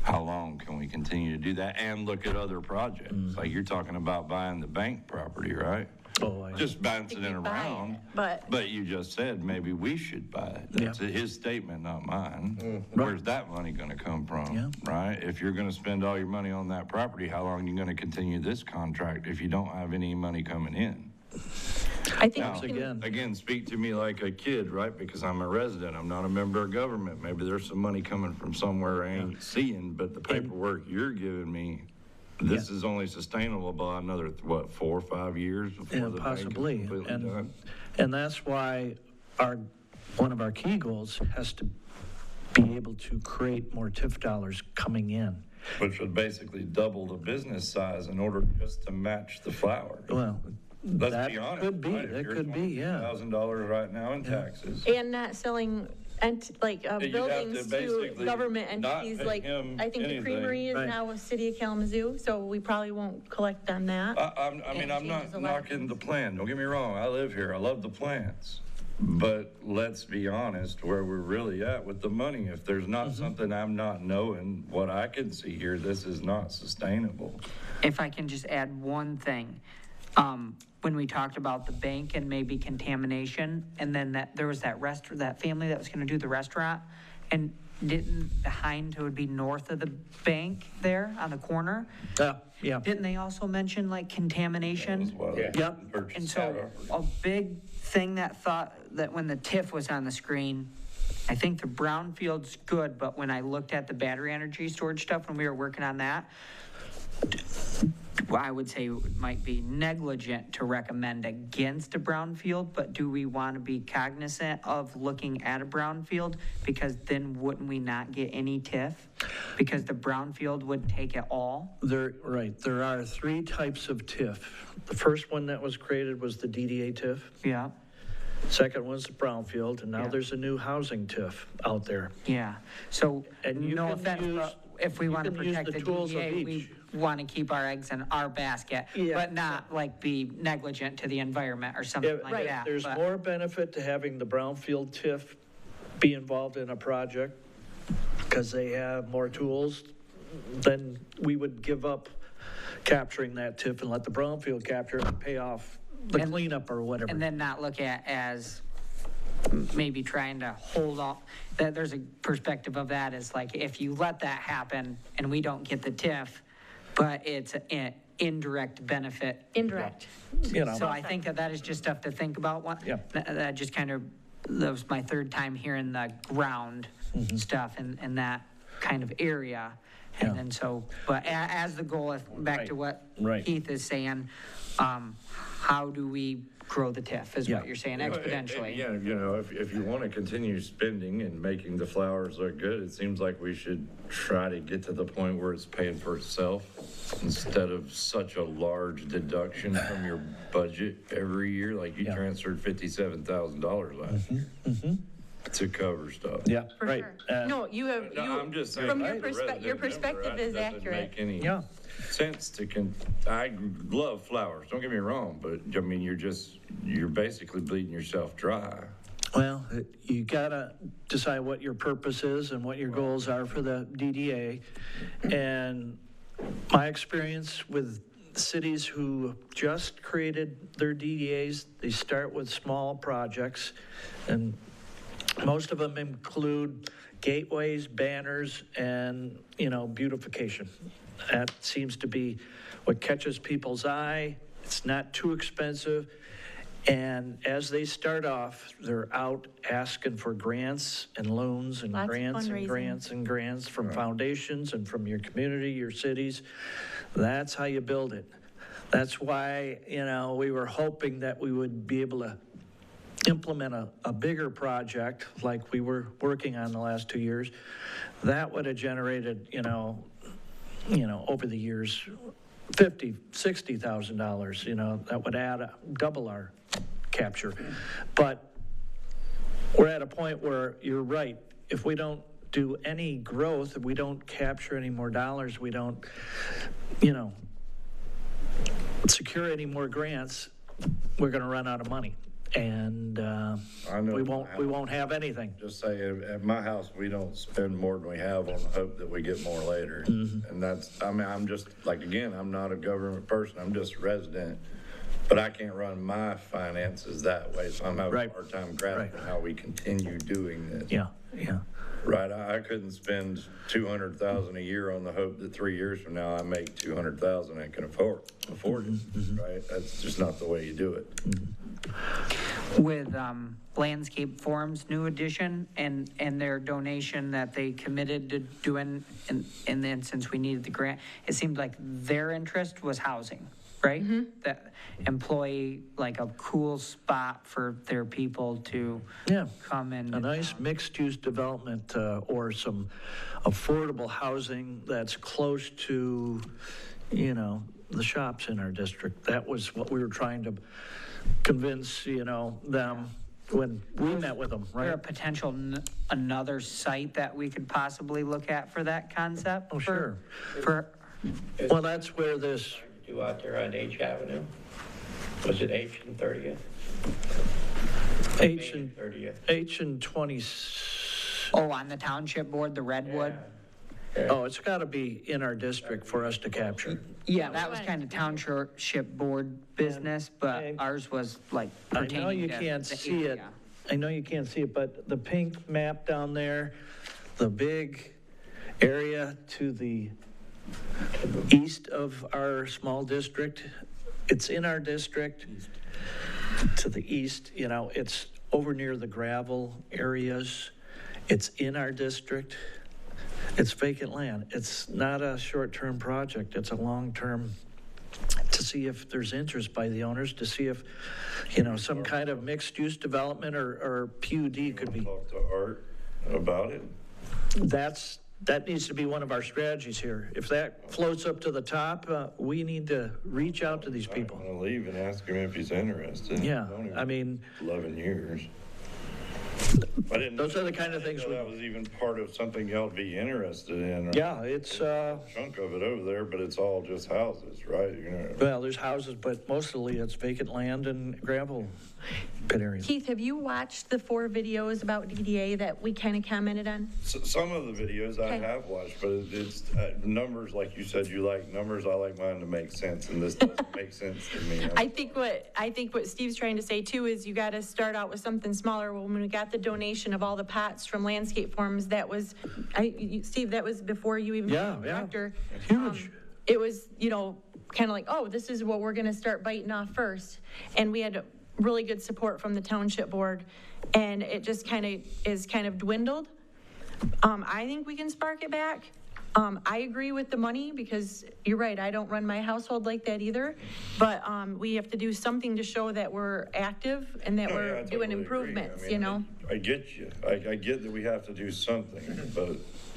How long can we continue to do that and look at other projects? Like you're talking about buying the bank property, right?
Oh, I-
Just bouncing it
We buy
around.
it, but
you just said maybe we should buy it. That's his statement, not mine. Where's that money gonna come from?
Yeah.
Right? If you're gonna spend all your money on that property, how long are you gonna continue this contract if you don't have any money coming in?
I think
Now,
we can,
again, speak to me like a kid, right? Because I'm a resident. I'm not a member of government. Maybe there's some money coming from somewhere I ain't seeing, but the paperwork you're giving me, this is only sustainable by another, what, 4 or 5 years before
Yeah,
the bank is
possibly.
completely done?
And that's why one of our key goals has to be able to create more TIF dollars coming in.
Which would basically double the business size in order just to match the flowers.
Well,
Let's
that
be honest.
could be,
right? If
that
you're
could be, yeah.
$20,000 right now in taxes.
and not selling
You'd have to
buildings to
basically
government
not
entities,
pay
like,
him
I think the
anything.
creamery is
Right.
now a city of Kalamazoo, so we probably won't collect on that.
I mean, I'm
changes
not
a lot.
knocking the plan. Don't get me wrong. I live here. I love the plants. But let's be honest, where we're really at with the money, if there's not something I'm not knowing, what I can see here, this is not sustainable.
If I can just add one thing, when we talked about the bank and maybe contamination, and then that there was that family that was gonna do the restaurant, and didn't the Hind would be north of the bank there on the corner?
Yeah.
Didn't they also mention like contamination?
Yep.
And so a big thing that when the TIF was on the screen, I think the brownfield's good, but when I looked at the battery energy storage stuff, when we were working on that, I would say it might be negligent to recommend against a brownfield, but do we want to be cognizant of looking at a brownfield? Because then wouldn't we not get any TIF? Because the brownfield would take it all?
There are 3 types of TIF. The first one that was created was the DDA TIF.
Yeah,
Second one's the brownfield, and now
Yeah.
there's a new housing TIF out there.
yeah. So,
And you
no
can
offense,
use-
but if we
you
want to
can use
protect
the
the
tools of
DDA, we
each.
want to keep our eggs in our basket,
Yeah.
but not like be negligent to the environment or something
If
like that.
There's
but-
more benefit to having the brownfield TIF be involved in a project because they have more tools, then we would give up capturing that TIF and let the brownfield capture it and pay off the
And-
cleanup or whatever.
And then not look at as maybe trying to hold off, that there's a perspective of that is like, if you let that happen and we don't get the TIF, but it's an indirect benefit.
Indirect.
You know.
So I think that is just stuff to think about.
Yeah.
That just kind of, that was my third time hearing the ground stuff in that kind of area.
Yeah.
And then so, but as the goal, back to what
Right.
Keith is saying, how do we grow the TIF is
Yeah.
what you're saying,
And
exponentially.
Yeah, you know, if you want to continue spending and making the flowers look good, it seems like we should try to get to the point where it's paying for itself instead of such a large deduction from your budget every year. Like you
Yeah.
transferred $57,000 last year to cover stuff.
Yeah,
For
right.
sure. No, you have,
No, I'm just saying.
from your
as a resident
your
member,
perspective
that
is
doesn't
accurate.
make any
Yeah.
sense to I love flowers, don't get me wrong, but I mean, you're basically bleeding yourself dry.
Well, you gotta decide what your purpose is and what your goals are for the DDA. And my experience with cities who just created their DDAs, they start with small projects, and most of them include gateways, banners, and, beautification. That seems to be what catches people's eye. It's not too expensive. And as they start off, they're out asking for grants and loans and
Lots of
grants and
fundraising.
grants and grants from foundations and from your community, your cities. That's how you build it. That's why, we were hoping that we would be able to implement a bigger project like we were working on the last 2 years. That would have generated, over the years, $50,000, $60,000, that would add double our capture. But we're at a point where you're right. If we don't do any growth, if we don't capture any more dollars, we don't, secure any more grants, we're going to run out of money. And
I know.
we won't have anything.
Just say, at my house, we don't spend more than we have on the hope that we get more later. And I'm just, like, again, I'm not a government person, I'm just a resident. But I can't run my finances that way, so I'm having a
Right.
hard time grasping how we continue doing this.
Yeah.
Right, I couldn't spend $200,000 a year on the hope that 3 years from now I make $200,000 and can afford it, right? That's just not the way you do it.
With Landscape Forum's new edition and their donation that they committed to doing, and then since we needed the grant, it seemed like their interest was housing, right? That employ like a cool spot for their people to
Yeah.
come in.
A nice mixed-use development or some affordable housing that's close to, the shops in our district. That was what we were trying to convince, them when we met with them,
There a
right?
potential another site that we could possibly look at for that concept?
Oh, sure.
For,
Well, that's where this,
Do out there on H Avenue? Was it H and 30th?
H and,
30th.
H and 20,
Oh, on the township board, the redwood?
oh, it's got to be in our district for us to capture.
Yeah, that was kind of township board business, but
and-
ours was like
I
pertaining
know you
to
can't
the
see it.
area.
I know you can't see it, but the pink map down there, the big area to the east of our small district, it's in our district. To the east, you know, it's over near the gravel areas. It's in our district. It's vacant land. It's not a short-term project. It's a long-term, to see if there's interest by the owners, to see if, you know, some kind of mixed-use development or PUD could be.
Talk to Art about it.
That needs to be one of our strategies here. If that floats up to the top, we need to reach out to these people.
I'm gonna leave and ask him if he's interested.
Yeah,
I've known him
I mean,
11 years. I didn't.
Those are the kind of
I didn't
things
know that was even part of something y'all would be interested in.
yeah, it's,
Chunk of it over there, but it's all just houses, right? You know,
well, there's houses, but mostly it's vacant land and gravel pit areas.
Keith, have you watched the 4 videos about DDA that we kind of commented on?
Some of the videos I
Okay.
have watched, but it's numbers, like you said, you like numbers. I like mine to make sense, and this doesn't make sense to me.
I think what Steve's trying to say too is you got to start out with something smaller. When we got the donation of all the pots from Landscape Farms, that was, Steve, that was before you even
Yeah,
became
yeah.
director.
Huge.
It was, you know, kind of like, oh, this is what we're going to start biting off first. And we had really good support from the township board, and it just kind of dwindled. I think we can spark it back. I agree with the money, because you're right, I don't run my household like that either. But we have to do something to show that we're active and that
No, yeah,
we're
I
doing
totally agree.
improvements,
I mean,
you know?
I get you. I get that we have to do something, but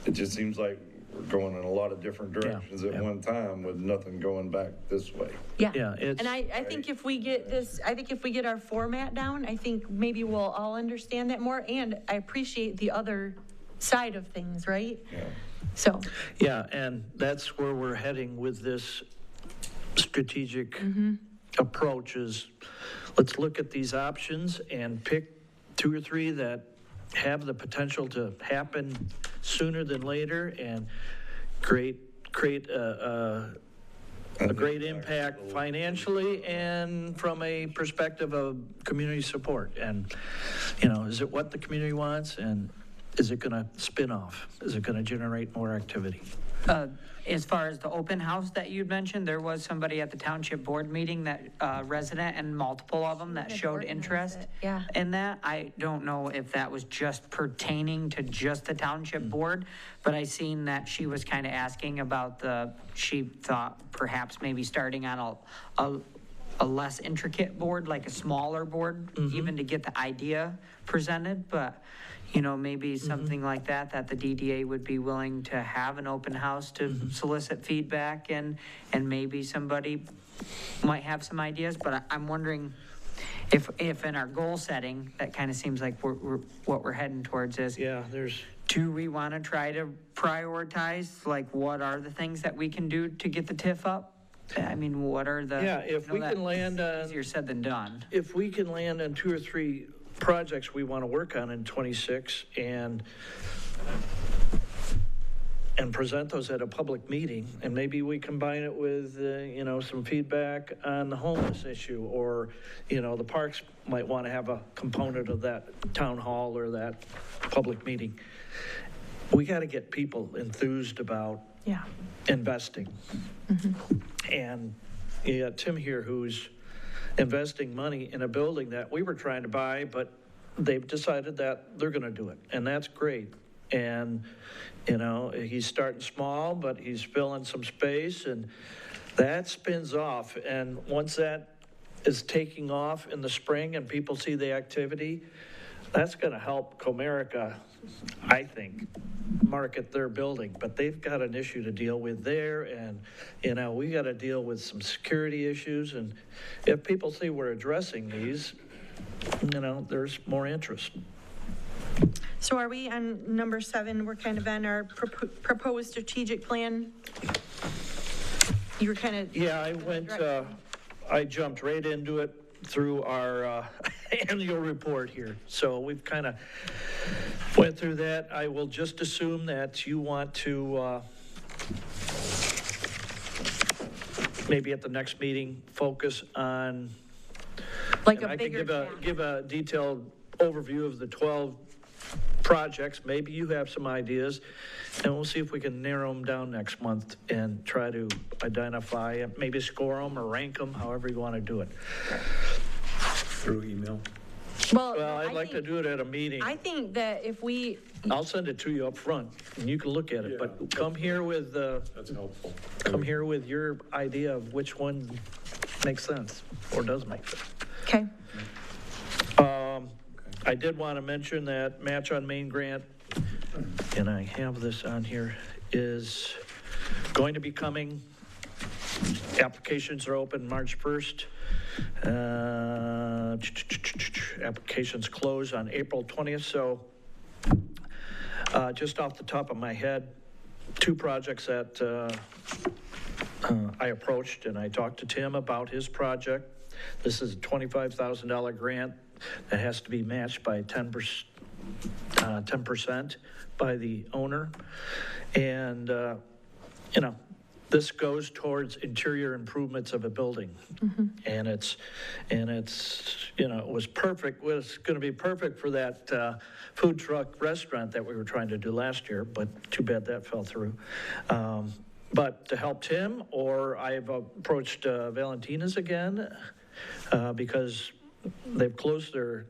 it just seems like we're going in a lot of different directions at one time with nothing going back this way.
Yeah, it's.
And I think if we get this, I think if we get our format down, I think maybe we'll all understand that more, and I appreciate the other side of things, right?
Yeah.
So,
Yeah, and that's where we're heading with this strategic approach is, let's look at these options and pick 2 or 3 that have the potential to happen sooner than later and create a great impact financially and from a perspective of community support. And, you know, is it what the community wants, and is it going to spin off? Is it going to generate more activity?
As far as the open house that you'd mentioned, there was somebody at the township board meeting that, resident and multiple of them that
had
showed
organized
interest
it, yeah.
in that. I don't know if that was just pertaining to just the township board, but I seen that she was kind of asking about she thought perhaps maybe starting on a less intricate board, like a smaller board, even to get the idea presented, but you know, maybe something like that the DDA would be willing to have an open house to solicit feedback, and maybe somebody might have some ideas, but I'm wondering if in our goal setting, that kind of seems like what we're heading towards is,
Yeah, there's,
do we want to try to prioritize, like, what are the things that we can do to get the TIF up? I mean, what are the?
yeah, if we can land on.
Easier said than done.
If we can land on 2 or 3 projects we want to work on in '26 and present those at a public meeting, and maybe we combine it with, you know, some feedback on the homeless issue, or, you know, the parks might want to have a component of that town hall or that public meeting. We got to get people enthused about
Yeah.
investing. And you got Tim here who's investing money in a building that we were trying to buy, but they've decided that they're going to do it, and that's great. And, you know, he's starting small, but he's filling some space, and that spins off. And once that is taking off in the spring and people see the activity, that's going to help Comerica, I think, market their building. But they've got an issue to deal with there, and, you know, we got to deal with some security issues. And if people see we're addressing these, you know, there's more interest.
So are we on number 7? We're kind of on our proposed strategic plan. You were kind of.
Yeah, I jumped right into it through our annual report here. So we've kind of went through that. I will just assume that you want to maybe at the next meeting focus on,
Like
and
a
I can
bigger
give a detailed overview of the 12 projects. Maybe you have some ideas, and we'll see if we can narrow them down next month and try to identify, maybe score them or rank them, however you want to do it.
Through email.
Well,
Well, I'd like to do it at a meeting.
I think that if we,
I'll send it to you up front, and you can look at it, but come here with,
That's helpful.
come here with your idea of which one makes sense or does make sense.
okay,
I did want to mention that Match on Main grant, and I have this on here, is going to be coming. Applications are open March 1st. Applications close on April 20th, so just off the top of my head, 2 projects that I approached, and I talked to Tim about his project. This is a $25,000 grant that has to be matched by 10% by the owner. And, this goes towards interior improvements of a building. And it's, it was perfect, was going to be perfect for that food truck restaurant that we were trying to do last year, but too bad that fell through. But to help Tim, or I've approached Valentina's again, because they've closed their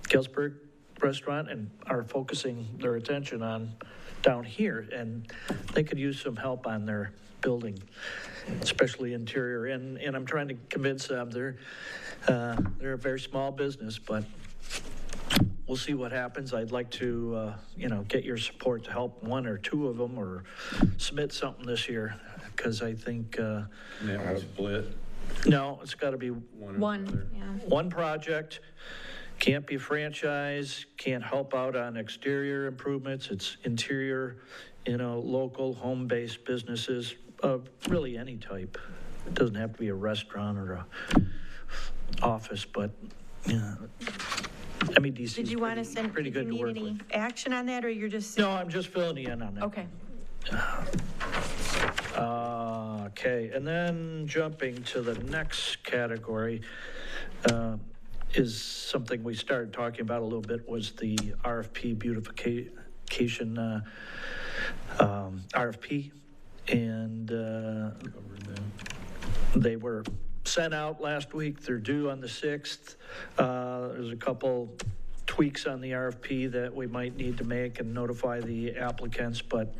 Galesburg restaurant and are focusing their attention on down here, and they could use some help on their building, especially interior. And I'm trying to convince them they're a very small business, but we'll see what happens. I'd like to, get your support to help 1 or 2 of them, or submit something this year, because I think.
And that was split.
No, it's got to be
one, yeah.
one project. Can't be franchise, can't help out on exterior improvements. It's interior, local home-based businesses of really any type. It doesn't have to be a restaurant or a office, but MEDC
Did you want to send,
pretty
did you
good to
need
work
any
with.
action on that, or you're just?
No, I'm just filling you in on that.
Okay,
Okay, and then jumping to the next category, is something we started talking about a little bit, was the RFP beautification RFP. And they were sent out last week. They're due on the 6th. There's a couple tweaks on the RFP that we might need to make and notify the applicants, but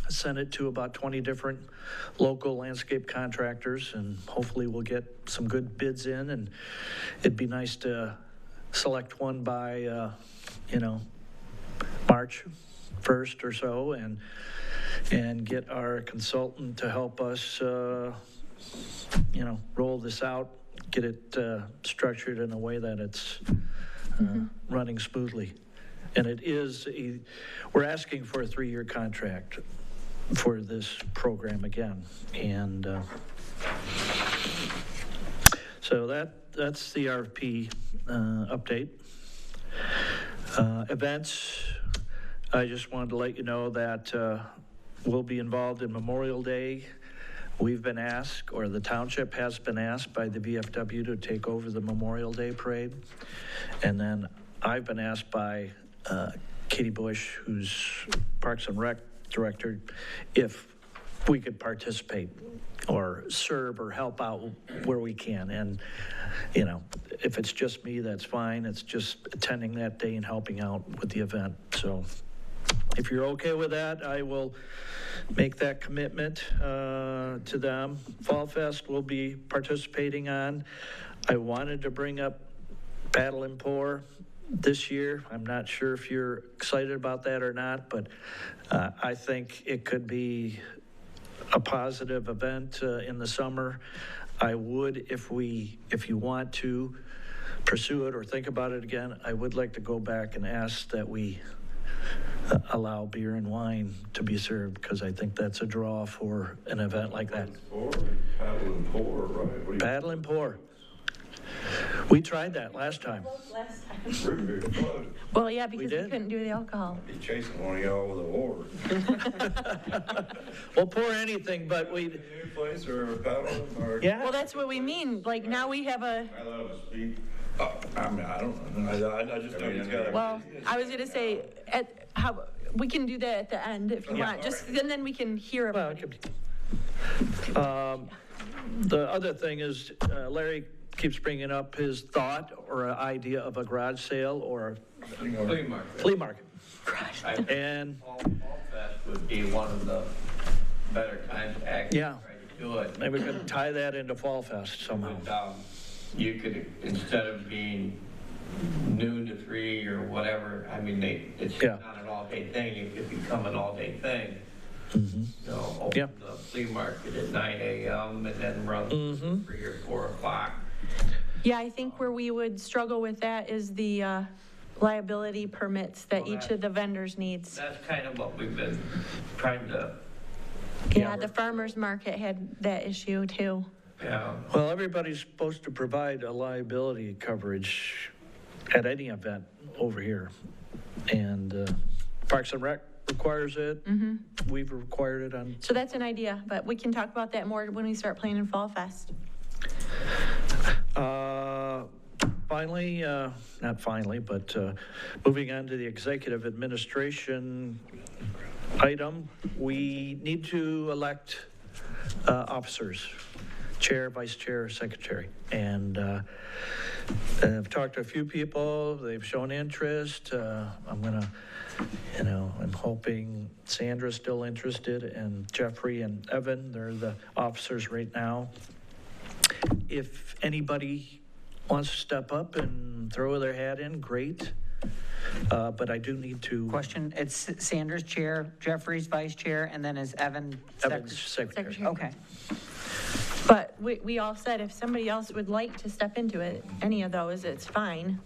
send it to about 20 different local landscape contractors, and hopefully we'll get some good bids in, and it'd be nice to select one by, March 1st or so, and get our consultant to help us, roll this out, get it structured in a way that it's running smoothly. And it is, we're asking for a 3-year contract for this program again. And so that's the RFP update. Events, I just wanted to let you know that we'll be involved in Memorial Day. We've been asked, or the township has been asked by the VFW to take over the Memorial Day parade. And then I've been asked by Katie Bush, who's Parks and Rec Director, if we could participate or serve or help out where we can. And, if it's just me, that's fine. It's just attending that day and helping out with the event. So if you're okay with that, I will make that commitment to them. Fall Fest will be participating on. I wanted to bring up Paddle and Pour this year. I'm not sure if you're excited about that or not, but I think it could be a positive event in the summer. I would, if you want to pursue it or think about it again, I would like to go back and ask that we allow beer and wine to be served, because I think that's a draw for an event like that.
Paddle and pour, right?
Paddle and Pour. We tried that last time.
Well, yeah, because we
did?
couldn't do the alcohol.
Be chasing one of y'all with a oar.
We'll pour anything, but we,
New place or a paddle or?
yeah.
Well, that's what we mean, like, now we have a,
I love a speed. I mean, I don't know. I just know he's got a.
well, I was gonna say, we can do that at the end if you want, just, and then we can hear
Well,
about
it
it.
could be. The other thing is, Larry keeps bringing up his thought or an idea of a garage sale or
Flea market.
flea market.
I think
And,
Fall Fest would be one of the better times to actually
Yeah.
try to do it.
maybe we could tie that into Fall Fest somehow.
But, you could, instead of being noon to 3 or whatever, I mean, it's
Yeah.
not an all-day thing, it could become an all-day thing. You know,
Yeah.
open the flea market at 9 a.m. and then run 3 or 4 o'clock.
Yeah, I think where we would struggle with that is the liability permits that
Well,
each of the vendors needs.
That's kind of what we've been trying to,
Yeah, the farmer's market had that issue too.
Well, everybody's supposed to provide a liability coverage at any event over here. And Parks and Rec requires it. We've required it on,
So that's an idea, but we can talk about that more when we start planning Fall Fest.
finally, not finally, but moving on to the executive administration item, we need to elect officers, chair, vice chair, secretary. And I've talked to a few people, they've shown interest. I'm gonna, I'm hoping Sandra's still interested, and Jeffrey and Evan, they're the officers right now. If anybody wants to step up and throw their hat in, great. But I do need to.
Question, it's Sanders chair, Jeffrey's vice chair, and then is Evan
Evan's
secretary?
secretary.
Okay.
But we all said if somebody else would like to step into it, any of those, it's fine.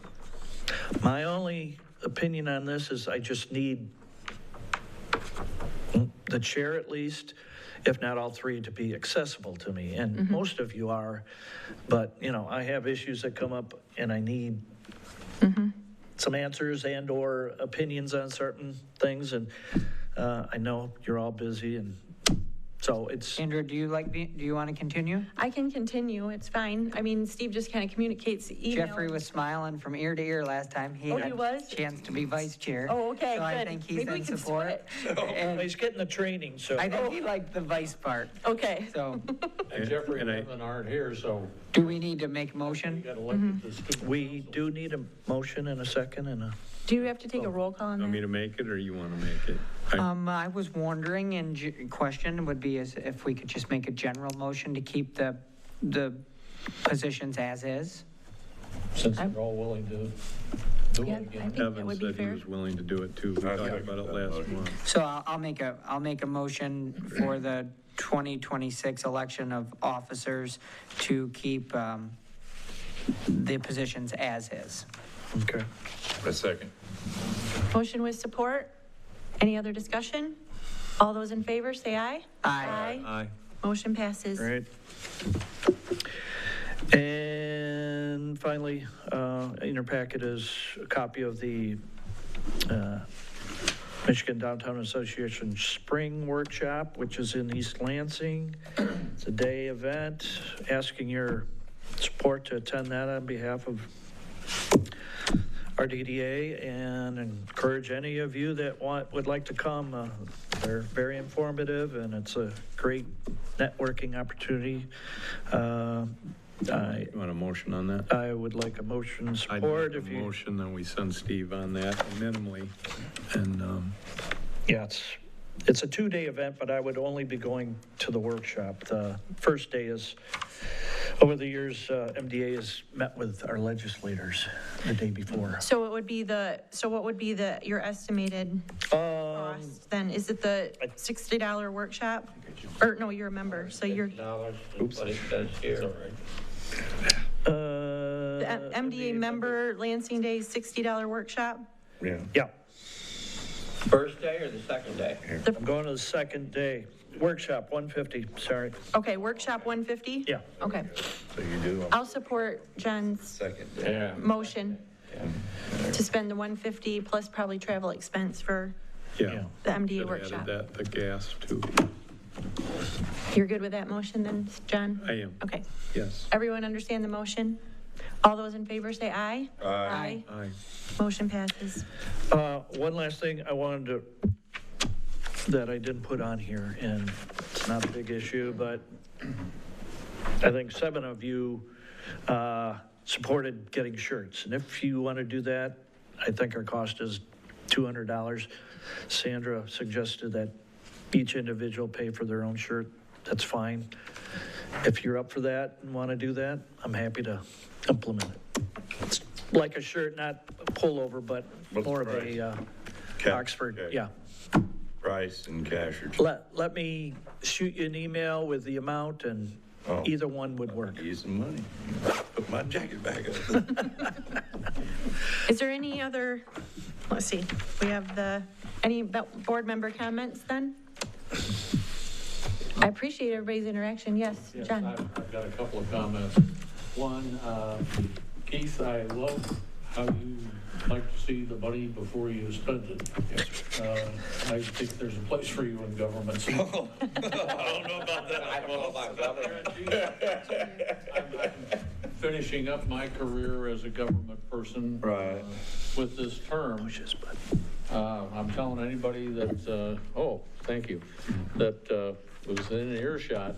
My only opinion on this is I just need the chair at least, if not all three, to be accessible to me. And most of you are, but, I have issues that come up and I need some answers and or opinions on certain things. And I know you're all busy, and so it's.
Sandra, do you want to continue?
I can continue, it's fine. I mean, Steve just kind of communicates email.
Jeffrey was smiling from ear to ear last time.
Oh, he was?
Chance to be vice chair.
Oh, okay,
So I
good.
think he's
Maybe we
in
can
support.
Oh, he's getting the training, so.
I think he liked the vice part.
Okay.
So
And
Jeffrey and
I-
Evan aren't here, so
do we need to make a
you
motion?
got to look at this.
We do need a motion and a second and a.
Do you have to take a roll call on
Want me
that?
to make it, or you want to make it?
I was wondering, and question would be is if we could just make a general motion to keep the positions as is.
Since they're all willing to do
Yeah,
it
I
again.
think that
Evan
would be
said he
fair.
was willing to do it too. We
I
talked
second
about it
that
last
motion.
month.
So I'll make a motion for the 2026 election of officers to keep the positions as is.
Okay.
A second.
Motion with support. Any other discussion? All those in favor, say aye.
Aye.
Aye.
Motion passes.
Great. And finally, in your packet is a copy of the Michigan Downtown Association Spring Workshop, which is in East Lansing. It's a day event, asking your support to attend that on behalf of our DDA, and encourage any of you that would like to come. They're very informative, and it's a great networking opportunity.
You want a motion on that?
I would like a motion
I'd
support
make
if
a
you.
motion, then we send Steve on that minimally. And,
Yeah, it's a 2-day event, but I would only be going to the workshop. The first day is, over the years, MDA has met with our legislators the day before.
So what would be your estimated cost then? Is it the $60 workshop? Or no, you're a member, so you're,
$60, what it says here.
the MDA member Lansing Day $60 workshop?
Yeah.
Yeah,
First day or the second day?
I'm going to the second day. Workshop, 150, sorry.
Okay, workshop 150?
Yeah.
Okay.
So you do
I'll support John's
second.
Yeah.
motion to spend the 150 plus probably travel expense for
Yeah.
the MDA
Should have
workshop.
added that, the gas too.
You're good with that motion then, John?
I am,
Okay.
yes.
Everyone understand the motion? All those in favor say aye.
Aye.
Aye.
Motion passes.
One last thing I wanted to, that I didn't put on here, and it's not a big issue, but I think 7 of you supported getting shirts. And if you want to do that, I think our cost is $200. Sandra suggested that each individual pay for their own shirt. That's fine. If you're up for that and want to do that, I'm happy to implement it. It's like a shirt, not a pullover, but
What's
more
the
of
price?
a
Cash,
Oxford,
okay.
yeah.
Price and cash or
Let me shoot you an email with the amount, and
Oh.
either one would work.
use some money. Put my jacket back up.
Is there any other, let's see, we have any board member comments then? I appreciate everybody's interaction. Yes,
Yes,
John?
I've got a couple of comments. One, Keith, I love how you like to see the money before you spend it. I think there's a place for you in government. I don't know about that. I don't know about government. I'm finishing up my career as a government person.
Right.
With this term. I'm telling anybody that, thank you, that was in earshot,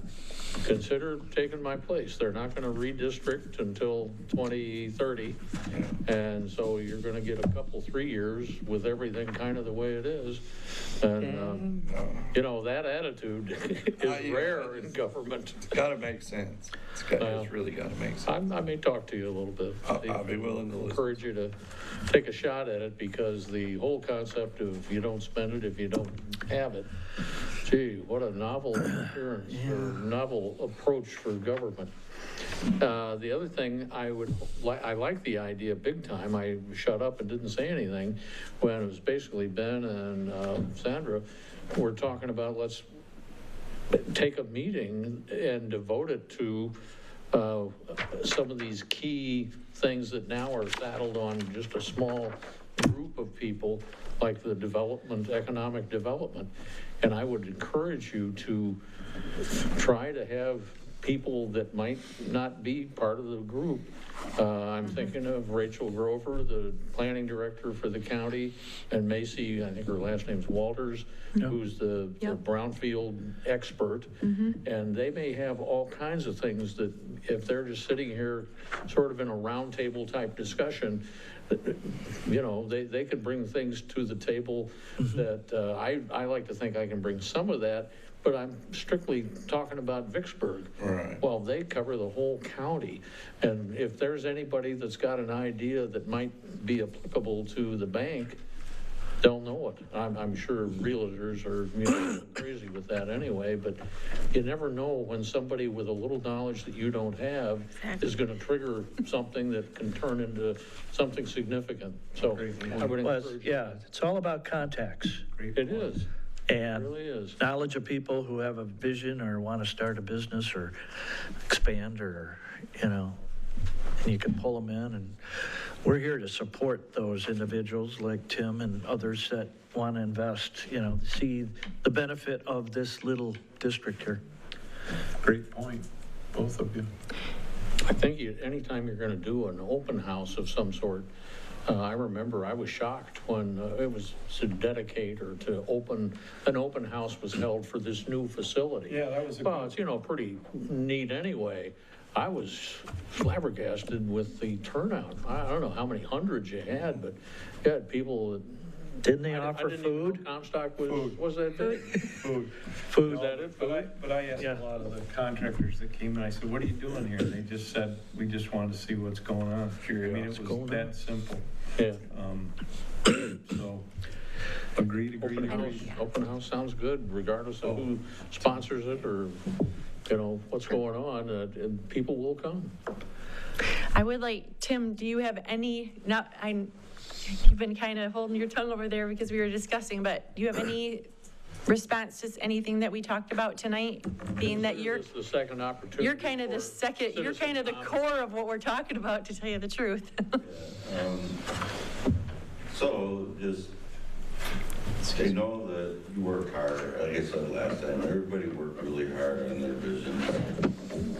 consider taking my place. They're not going to redistrict until 2030. And so you're going to get a couple, 3 years with everything kind of the way it is. And, that attitude is rare in government.
It's gotta make sense. It's really gotta make sense.
I may talk to you a little bit.
I'll be willing to listen.
Encourage you to take a shot at it, because the whole concept of you don't spend it if you don't have it, gee, what a novel appearance or novel approach for government. The other thing I like the idea big time. I shut up and didn't say anything when it was basically Ben and Sandra were talking about, let's take a meeting and devote it to some of these key things that now are saddled on just a small group of people, like the economic development. And I would encourage you to try to have people that might not be part of the group. I'm thinking of Rachel Grover, the planning director for the county, and Macy, I think her last name's Walters, who's the brownfield expert. And they may have all kinds of things that, if they're just sitting here sort of in a roundtable type discussion, they could bring things to the table that I like to think I can bring some of that, but I'm strictly talking about Vicksburg.
Right.
Well, they cover the whole county. And if there's anybody that's got an idea that might be applicable to the bank, they'll know it. I'm sure realtors are crazy with that anyway, but you never know when somebody with a little knowledge that you don't have is going to trigger something that can turn into something significant. So I would encourage.
It's all about contacts.
It is.
And
It really is.
knowledge of people who have a vision or want to start a business or expand, or, and you can pull them in. And we're here to support those individuals like Tim and others that want to invest, see the benefit of this little district here.
Great point, both of you.
I think anytime you're going to do an open house of some sort, I remember I was shocked when it was to dedicate or to open, an open house was held for this new facility.
Yeah, that was
Well, it's, pretty neat anyway. I was flabbergasted with the turnout. I don't know how many hundreds you had, but you had people that.
Didn't they
I
offer
didn't even know
food?
Comstock was that big?
Food.
Food.
Is that it?
But I asked a lot of the contractors that came, and I said, what are you doing here? And they just said, we just wanted to see what's going on. I mean, it was that simple.
Yeah.
So, agreed.
Open house sounds good, regardless of who sponsors it or, what's going on, and people will come.
I would like, Tim, do you have you've been kind of holding your tongue over there because we were discussing, but do you have any response to anything that we talked about tonight, being that you're,
This is the second opportunity.
you're kind of the
for
second, you're kind of the
citizen
core of what we're talking about, to tell you the truth.
So just, I know that you work hard, like I said last time, everybody worked really hard on their vision.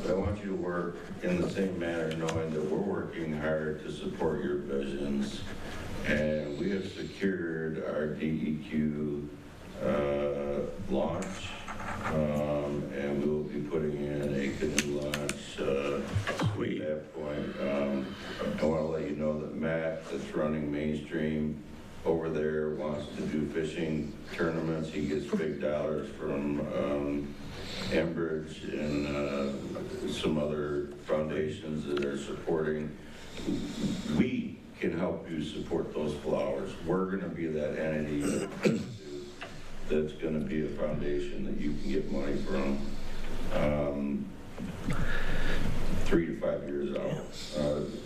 But I want you to work in the same manner, knowing that we're working hard to support your visions. And we have secured our DEQ launch, and we will be putting in a canoe launch at that point. I want to let you know that Matt, that's running Mainstream over there, wants to do fishing tournaments. He gets big dollars from Enbridge and some other foundations that are supporting. We can help you support those flowers. We're going to be that entity that's going to be a foundation that you can get money from 3 to 5 years out.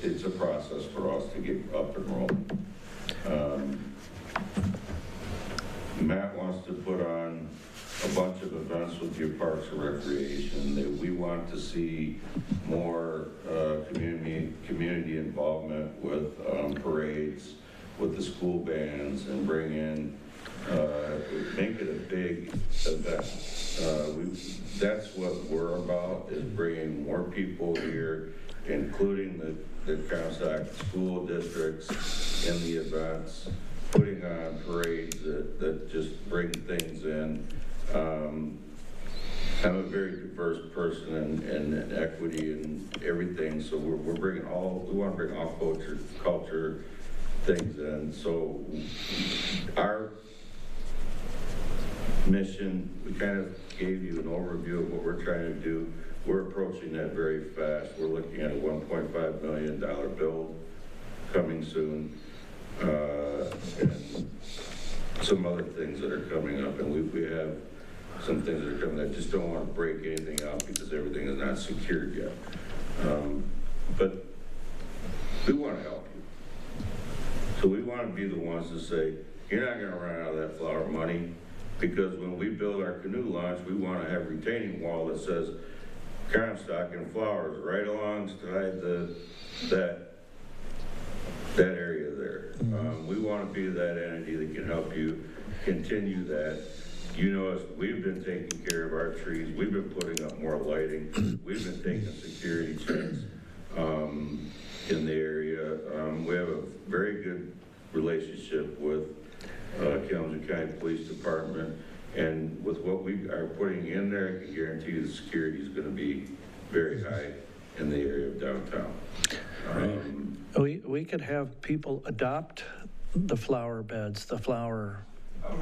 It's a process for us to get up and rolling. Matt wants to put on a bunch of events with your Parks and Recreation. That we want to see more community involvement with parades, with the school bands, and bring in, make it a big event. That's what we're about, is bringing more people here, including the Comstock school districts in the events, putting on parades that just bring things in. I'm a very diverse person in equity and everything, so we're bringing we want to bring all culture things in. So our mission, we kind of gave you an overview of what we're trying to do. We're approaching that very fast. We're looking at a $1.5 million build coming soon, and some other things that are coming up, and we have some things that are coming. I just don't want to break anything out because everything is not secured yet. But we want to help you. So we want to be the ones to say, you're not going to run out of that flower money, because when we build our canoe launch, we want to have a retaining wall that says Comstock and flowers right alongside that area there. We want to be that entity that can help you continue that. You know us, we've been taking care of our trees. We've been putting up more lighting. We've been taking security checks in the area. We have a very good relationship with Kalamazoo County Police Department. And with what we are putting in there, I can guarantee you the security is going to be very high in the area of downtown.
We could have people adopt the flower beds, the flower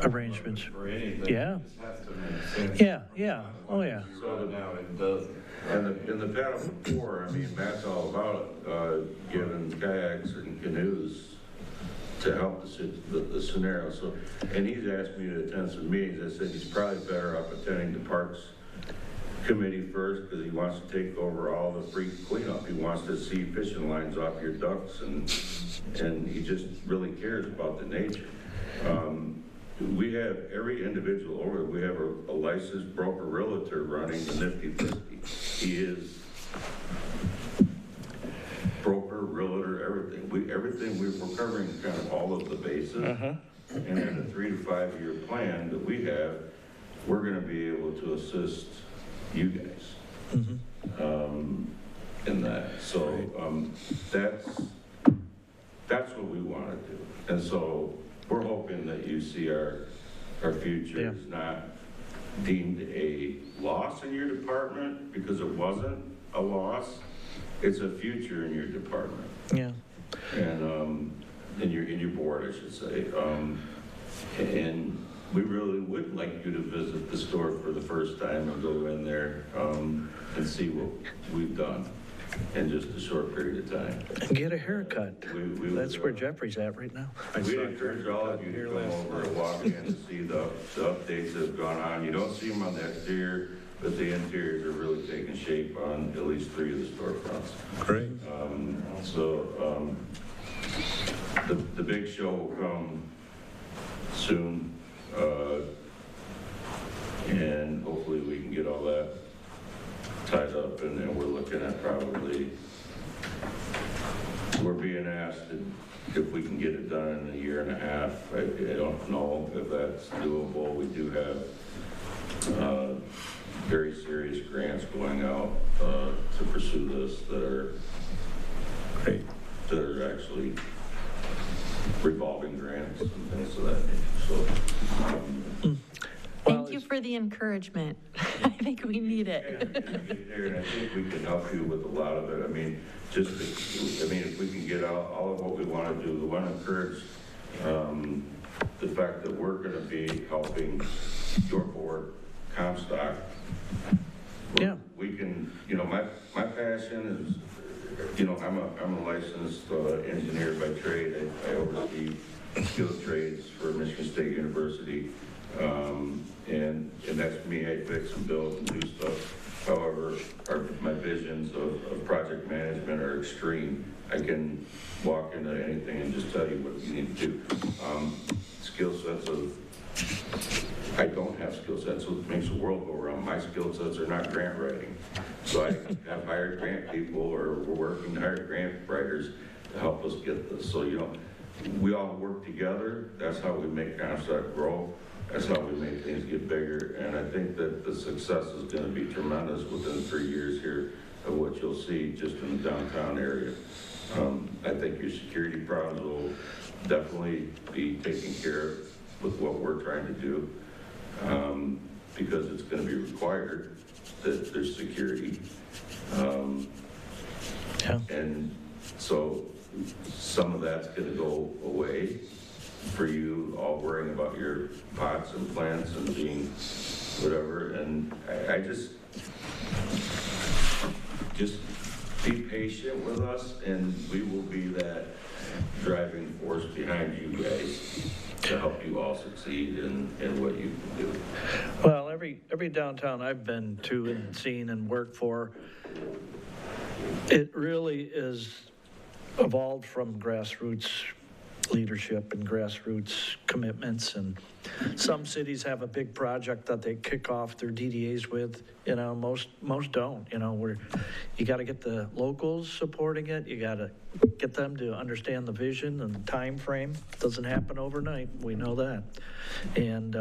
arrangements.
For anything,
Yeah.
it just has to make sense.
Yeah. Oh, yeah.
So now it doesn't.
In the panel before, I mean, Matt's all about giving kayaks and canoes to help the scenario. So, and he's asked me to attend some meetings. I said he's probably better off attending the Parks Committee first, because he wants to take over all the free cleanup. He wants to see fishing lines off your ducks, and he just really cares about the nature. We have every individual over. We have a licensed broker realtor running the Nifty 50. He is broker, realtor, everything. We're covering kind of all of the bases. And in a 3 to 5 year plan that we have, we're going to be able to assist you guys in that. So that's what we want to do. And so we're hoping that you see our future is not deemed a loss in your department, because it wasn't a loss. It's a future in your department.
Yeah.
And in your board, I should say. And we really would like you to visit the store for the first time and go in there and see what we've done in just a short period of time.
And get a haircut. That's where Jeffrey's at right now.
We encourage all of you to come over and walk in and see the updates that have gone on. You don't see them on the exterior, but the interiors are really taking shape on at least 3 of the storefronts.
Great.
The big show will come soon. And hopefully we can get all that tied up, and then we're looking at probably, we're being asked if we can get it done in a year and a half. I don't know if that's doable. We do have very serious grants going out to pursue this that are
Great.
that are actually revolving grants and things of that nature. So,
Thank you for the encouragement. I think we need it.
and I think we can help you with a lot of it. I mean, if we can get all of what we want to do, we want to encourage the fact that we're going to be helping your board, Comstock.
Yeah.
We can, my passion is, I'm a licensed engineer by trade. I oversee skilled trades for Michigan State University. And that's me. I fix and build and do stuff. However, my visions of project management are extreme. I can walk into anything and just tell you what you need to do. Skill sets I don't have skill sets, so it makes the world go around. My skill sets are not grant writing. So I have hired grant people, or we're working to hire grant writers to help us get this. So, we all work together. That's how we make Comstock grow. That's how we make things get bigger. And I think that the success is going to be tremendous within 3 years here of what you'll see just in the downtown area. I think your security problems will definitely be taken care of with what we're trying to do, because it's going to be required that there's security.
Yeah.
And so some of that's going to go away for you, all worrying about your pots and plants and being whatever. And I just be patient with us, and we will be that driving force behind you guys to help you all succeed in what you can do.
Well, every downtown I've been to and seen and worked for, it really is evolved from grassroots leadership and grassroots commitments. And some cities have a big project that they kick off their DDAs with, most don't, where you got to get the locals supporting it. You got to get them to understand the vision and the time frame. It doesn't happen overnight. We know that. And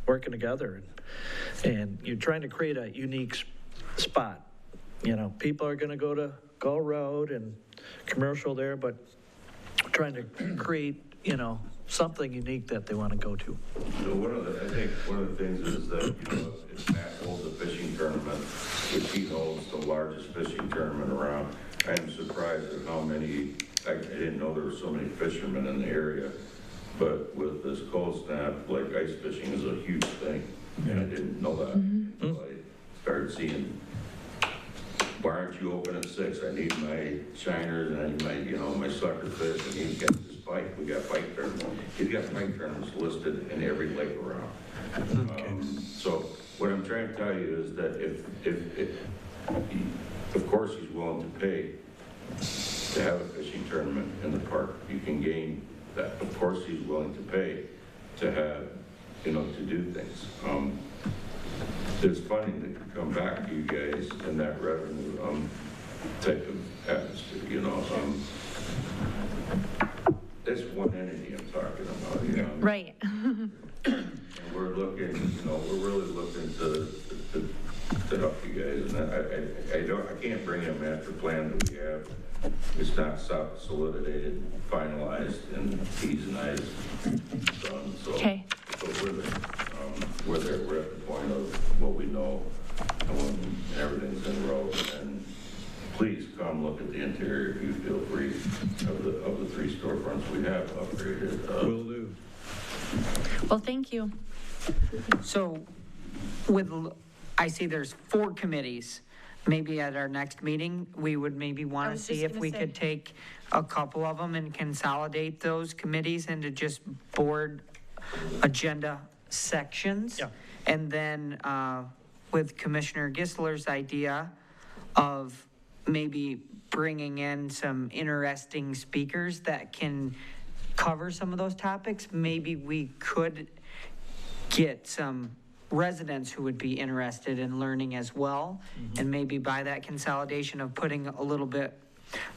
working together. And you're trying to create a unique spot. People are going to go to Gull Road and Commercial there, but trying to create, something unique that they want to go to.
So I think one of the things is that, if Matt holds a fishing tournament, which he holds the largest fishing tournament around, I am surprised at how many, I didn't know there were so many fishermen in the area, but with this cold snap, like ice fishing is a huge thing, and I didn't know that. Until I started seeing, why aren't you open at 6? I need my shiners, and I need my sucker fish, and he's got this pike. We got pike tournaments. He's got pike tournaments listed in every lake around. So what I'm trying to tell you is that if of course he's willing to pay to have a fishing tournament in the park. You can gain that. Of course he's willing to pay to have, to do things. There's funding that could come back to you guys in that revenue type of atmosphere, That's one entity I'm talking about,
Right.
And we're looking, we're really looking to help you guys. And I can't bring a master plan that we have. It's not solidified, finalized, and T's and I's done. So,
Okay.
So we're there. We're at the point of what we know, and everything's in a row. And please come look at the interior if you feel free of the 3 storefronts we have upgraded.
Will do.
Well, thank you.
So I see there's 4 committees. Maybe at our next meeting, we would maybe
I
want to
was
see
just
if
gonna
we
say.
could take a couple of them and consolidate those committees into just board agenda sections.
Yeah.
And then with Commissioner Gisler's idea of maybe bringing in some interesting speakers that can cover some of those topics, maybe we could get some residents who would be interested in learning as well. And maybe by that consolidation of putting a little bit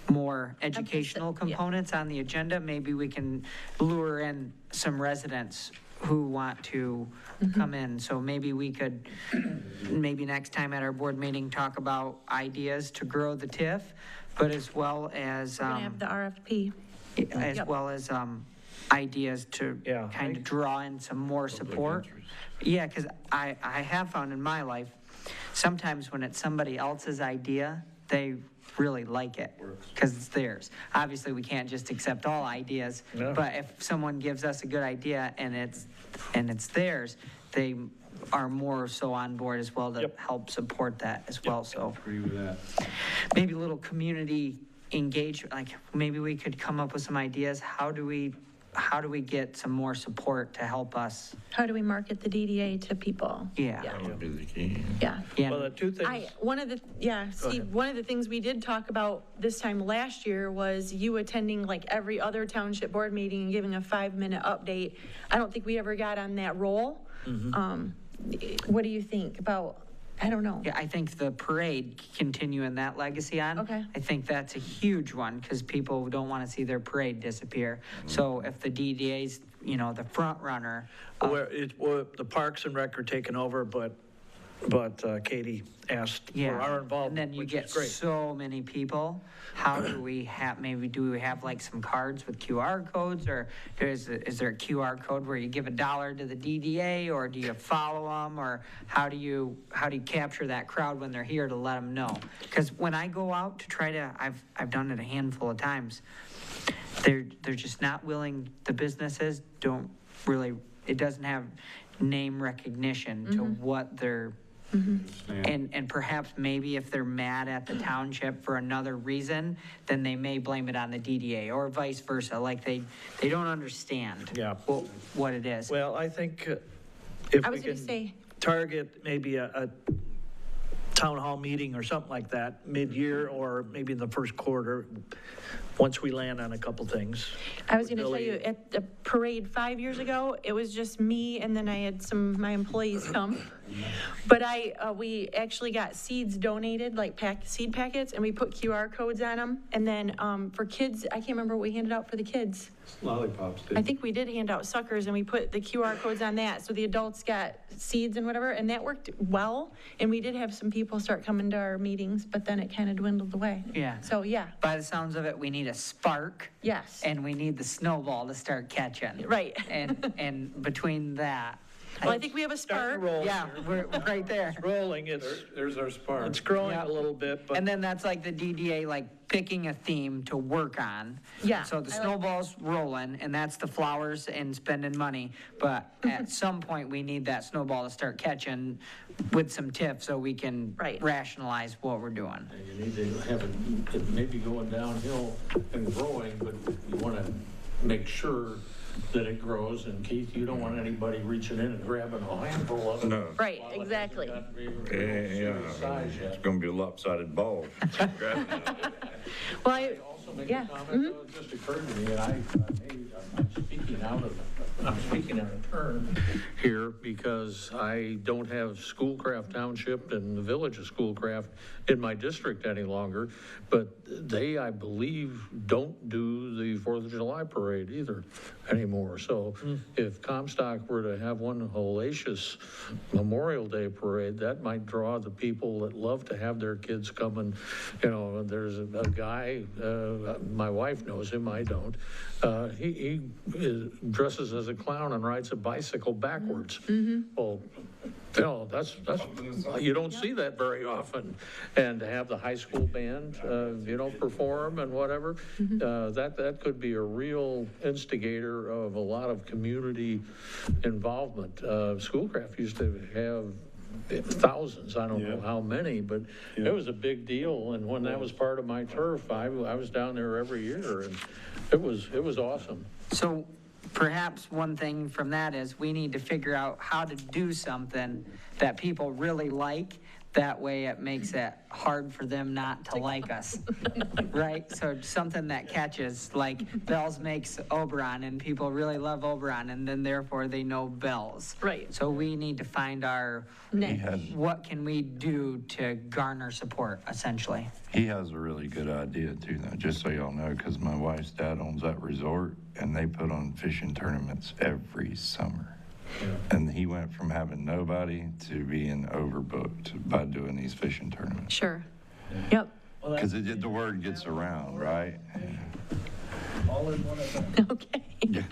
more educational components on the agenda, maybe we can lure in some residents who want to come in. So maybe we could, maybe next time at our board meeting, talk about ideas to grow the TIF, but as well as,
We're gonna have the RFP.
as
Yep.
well as ideas to
Yeah.
kind of draw in some more support. Yeah, because I have found in my life, sometimes when it's somebody else's idea, they really like it because it's theirs. Obviously, we can't just accept all ideas,
No.
but if someone gives us a good idea and it's theirs, they are more so on board as well to
Yep.
help support that as well, so.
Agree with that.
Maybe a little community engagement, like maybe we could come up with some ideas. How do we get some more support to help us?
How do we market the DDA to people?
Yeah.
That would be the key.
Yeah.
Well, the two things.
Steve, one of the things we did talk about this time last year was you attending like every other township board meeting and giving a 5-minute update. I don't think we ever got on that role. What do you think about, I don't know.
Yeah, I think the parade, continuing that legacy on.
Okay.
I think that's a huge one because people don't want to see their parade disappear. So if the DDA's, the front runner.
Where the Parks and Rec are taking over, but Katie asked for
Yeah,
our involvement,
and then you
which
get
is great.
so many people. How do we have, maybe do we have like some cards with QR codes, or is there a QR code where you give $1 to the DDA, or do you follow them, or how do you capture that crowd when they're here to let them know? Because when I go out to try to, I've done it a handful of times, they're just not willing, the businesses don't really, it doesn't have name recognition to what they're, and perhaps maybe if they're mad at the township for another reason, then they may blame it on the DDA or vice versa, like they don't understand
Yeah.
what it is.
Well, I think if
I
we
was gonna
can
say-
target maybe a town hall meeting or something like that, mid-year or maybe in the first quarter, once we land on a couple things.
I was gonna tell
Really-
you, at the parade 5 years ago, it was just me, and then I had some of my employees come. But we actually got seeds donated, like seed packets, and we put QR codes on them. And then for kids, I can't remember what we handed out for the kids.
Lollipops
I think we did hand out suckers, and we put the QR codes on that, so the adults got seeds and whatever, and that worked well. And we did have some people start coming to our meetings, but then it kind of dwindled away.
Yeah.
So, yeah,
By the sounds of it, we need a spark.
yes.
And we need the snowball to start catching.
Right.
And between that.
Well, I think we have a
Starting
spark.
to roll.
Yeah, we're right there.
Rolling,
There's our spark.
it's growing
Yeah.
a little bit, but.
And then that's like the DDA, like picking a theme to work on.
Yeah,
So the
I like-
snowball's rolling, and that's the flowers and spending money. But at some point, we need that snowball to start catching with some tips so we can
Right.
rationalize what we're doing.
You need to have it maybe going downhill and growing, but you want to make sure that it grows. And Keith, you don't want anybody reaching in and grabbing a handful of it.
No.
Right,
while it
exactly.
hasn't gotten
Yeah,
serious size
it's
yet.
gonna be a lopsided ball.
Well, I,
Also make
Yeah,
a comment, though, it just occurred to me, and I'm speaking out of turn here because I don't have Schoolcraft Township and the Village of Schoolcraft in my district any longer, but they, I believe, don't do the 4th of July parade either anymore. So if Comstock were to have one hellacious Memorial Day parade, that might draw the people that love to have their kids come and, there's a guy, my wife knows him, I don't. He dresses as a clown and rides a bicycle backwards. Well, that's, you don't see that very often. And to have the high school band, perform and whatever, that could be a real instigator of a lot of community involvement. Schoolcraft used to have thousands, I don't know how many, but it was a big deal. And when that was part of my turf, I was down there every year, and it was awesome.
So perhaps one thing from that is we need to figure out how to do something that people really like, that way it makes it hard for them not to like us, right? So something that catches, like Bell's makes Oberon, and people really love Oberon, and then therefore they know Bell's.
Right.
So we need to find our, what can we do to garner support, essentially?
He has a really good idea too, though, just so y'all know, because my wife's dad owns that resort, and they put on fishing tournaments every summer. And he went from having nobody to being overbooked by doing these fishing tournaments.
Sure. Yep.
Because the word gets around, right?
All in one event.
Okay.
Yeah.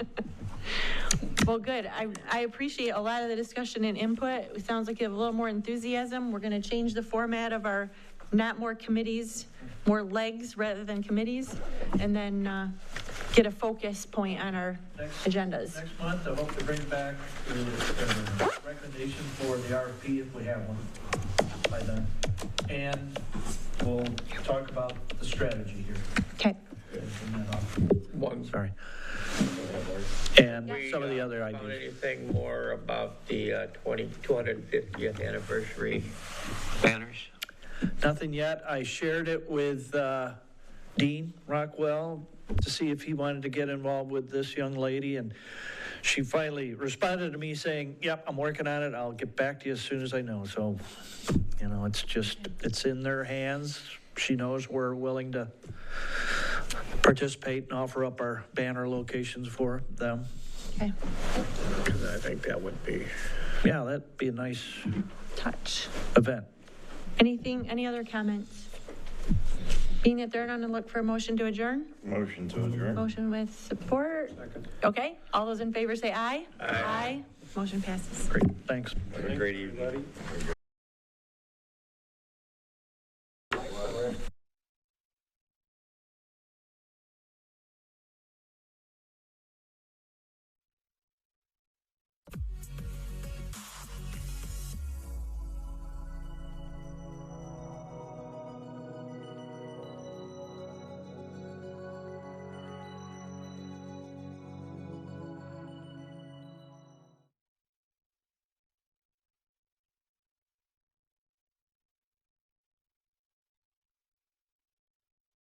Well, good. I appreciate a lot of the discussion and input. It sounds like you have a little more enthusiasm. We're going to change the format of our, not more committees, more legs rather than committees, and then get a focus point on our agendas.
Next month, I hope to bring back the recommendation for the RFP if we have one by then. And we'll talk about the strategy here.
Okay.
Sorry. And some of the other
Found
ideas.
anything more about the 250th anniversary banners?
Nothing yet. I shared it with Dean Rockwell to see if he wanted to get involved with this young lady, and she finally responded to me saying, yep, I'm working on it. I'll get back to you as soon as I know. So, you know, it's in their hands. She knows we're willing to participate and offer up our banner locations for them.
Okay.
Because I think that would be.
Yeah, that'd be a nice
Touch.
event.
Any other comments? Being that they're not going to look for a motion to adjourn?
Motion to adjourn.
Motion with support? Okay, all those in favor say aye. Aye. Motion passes.
Great, thanks.
Have a great evening.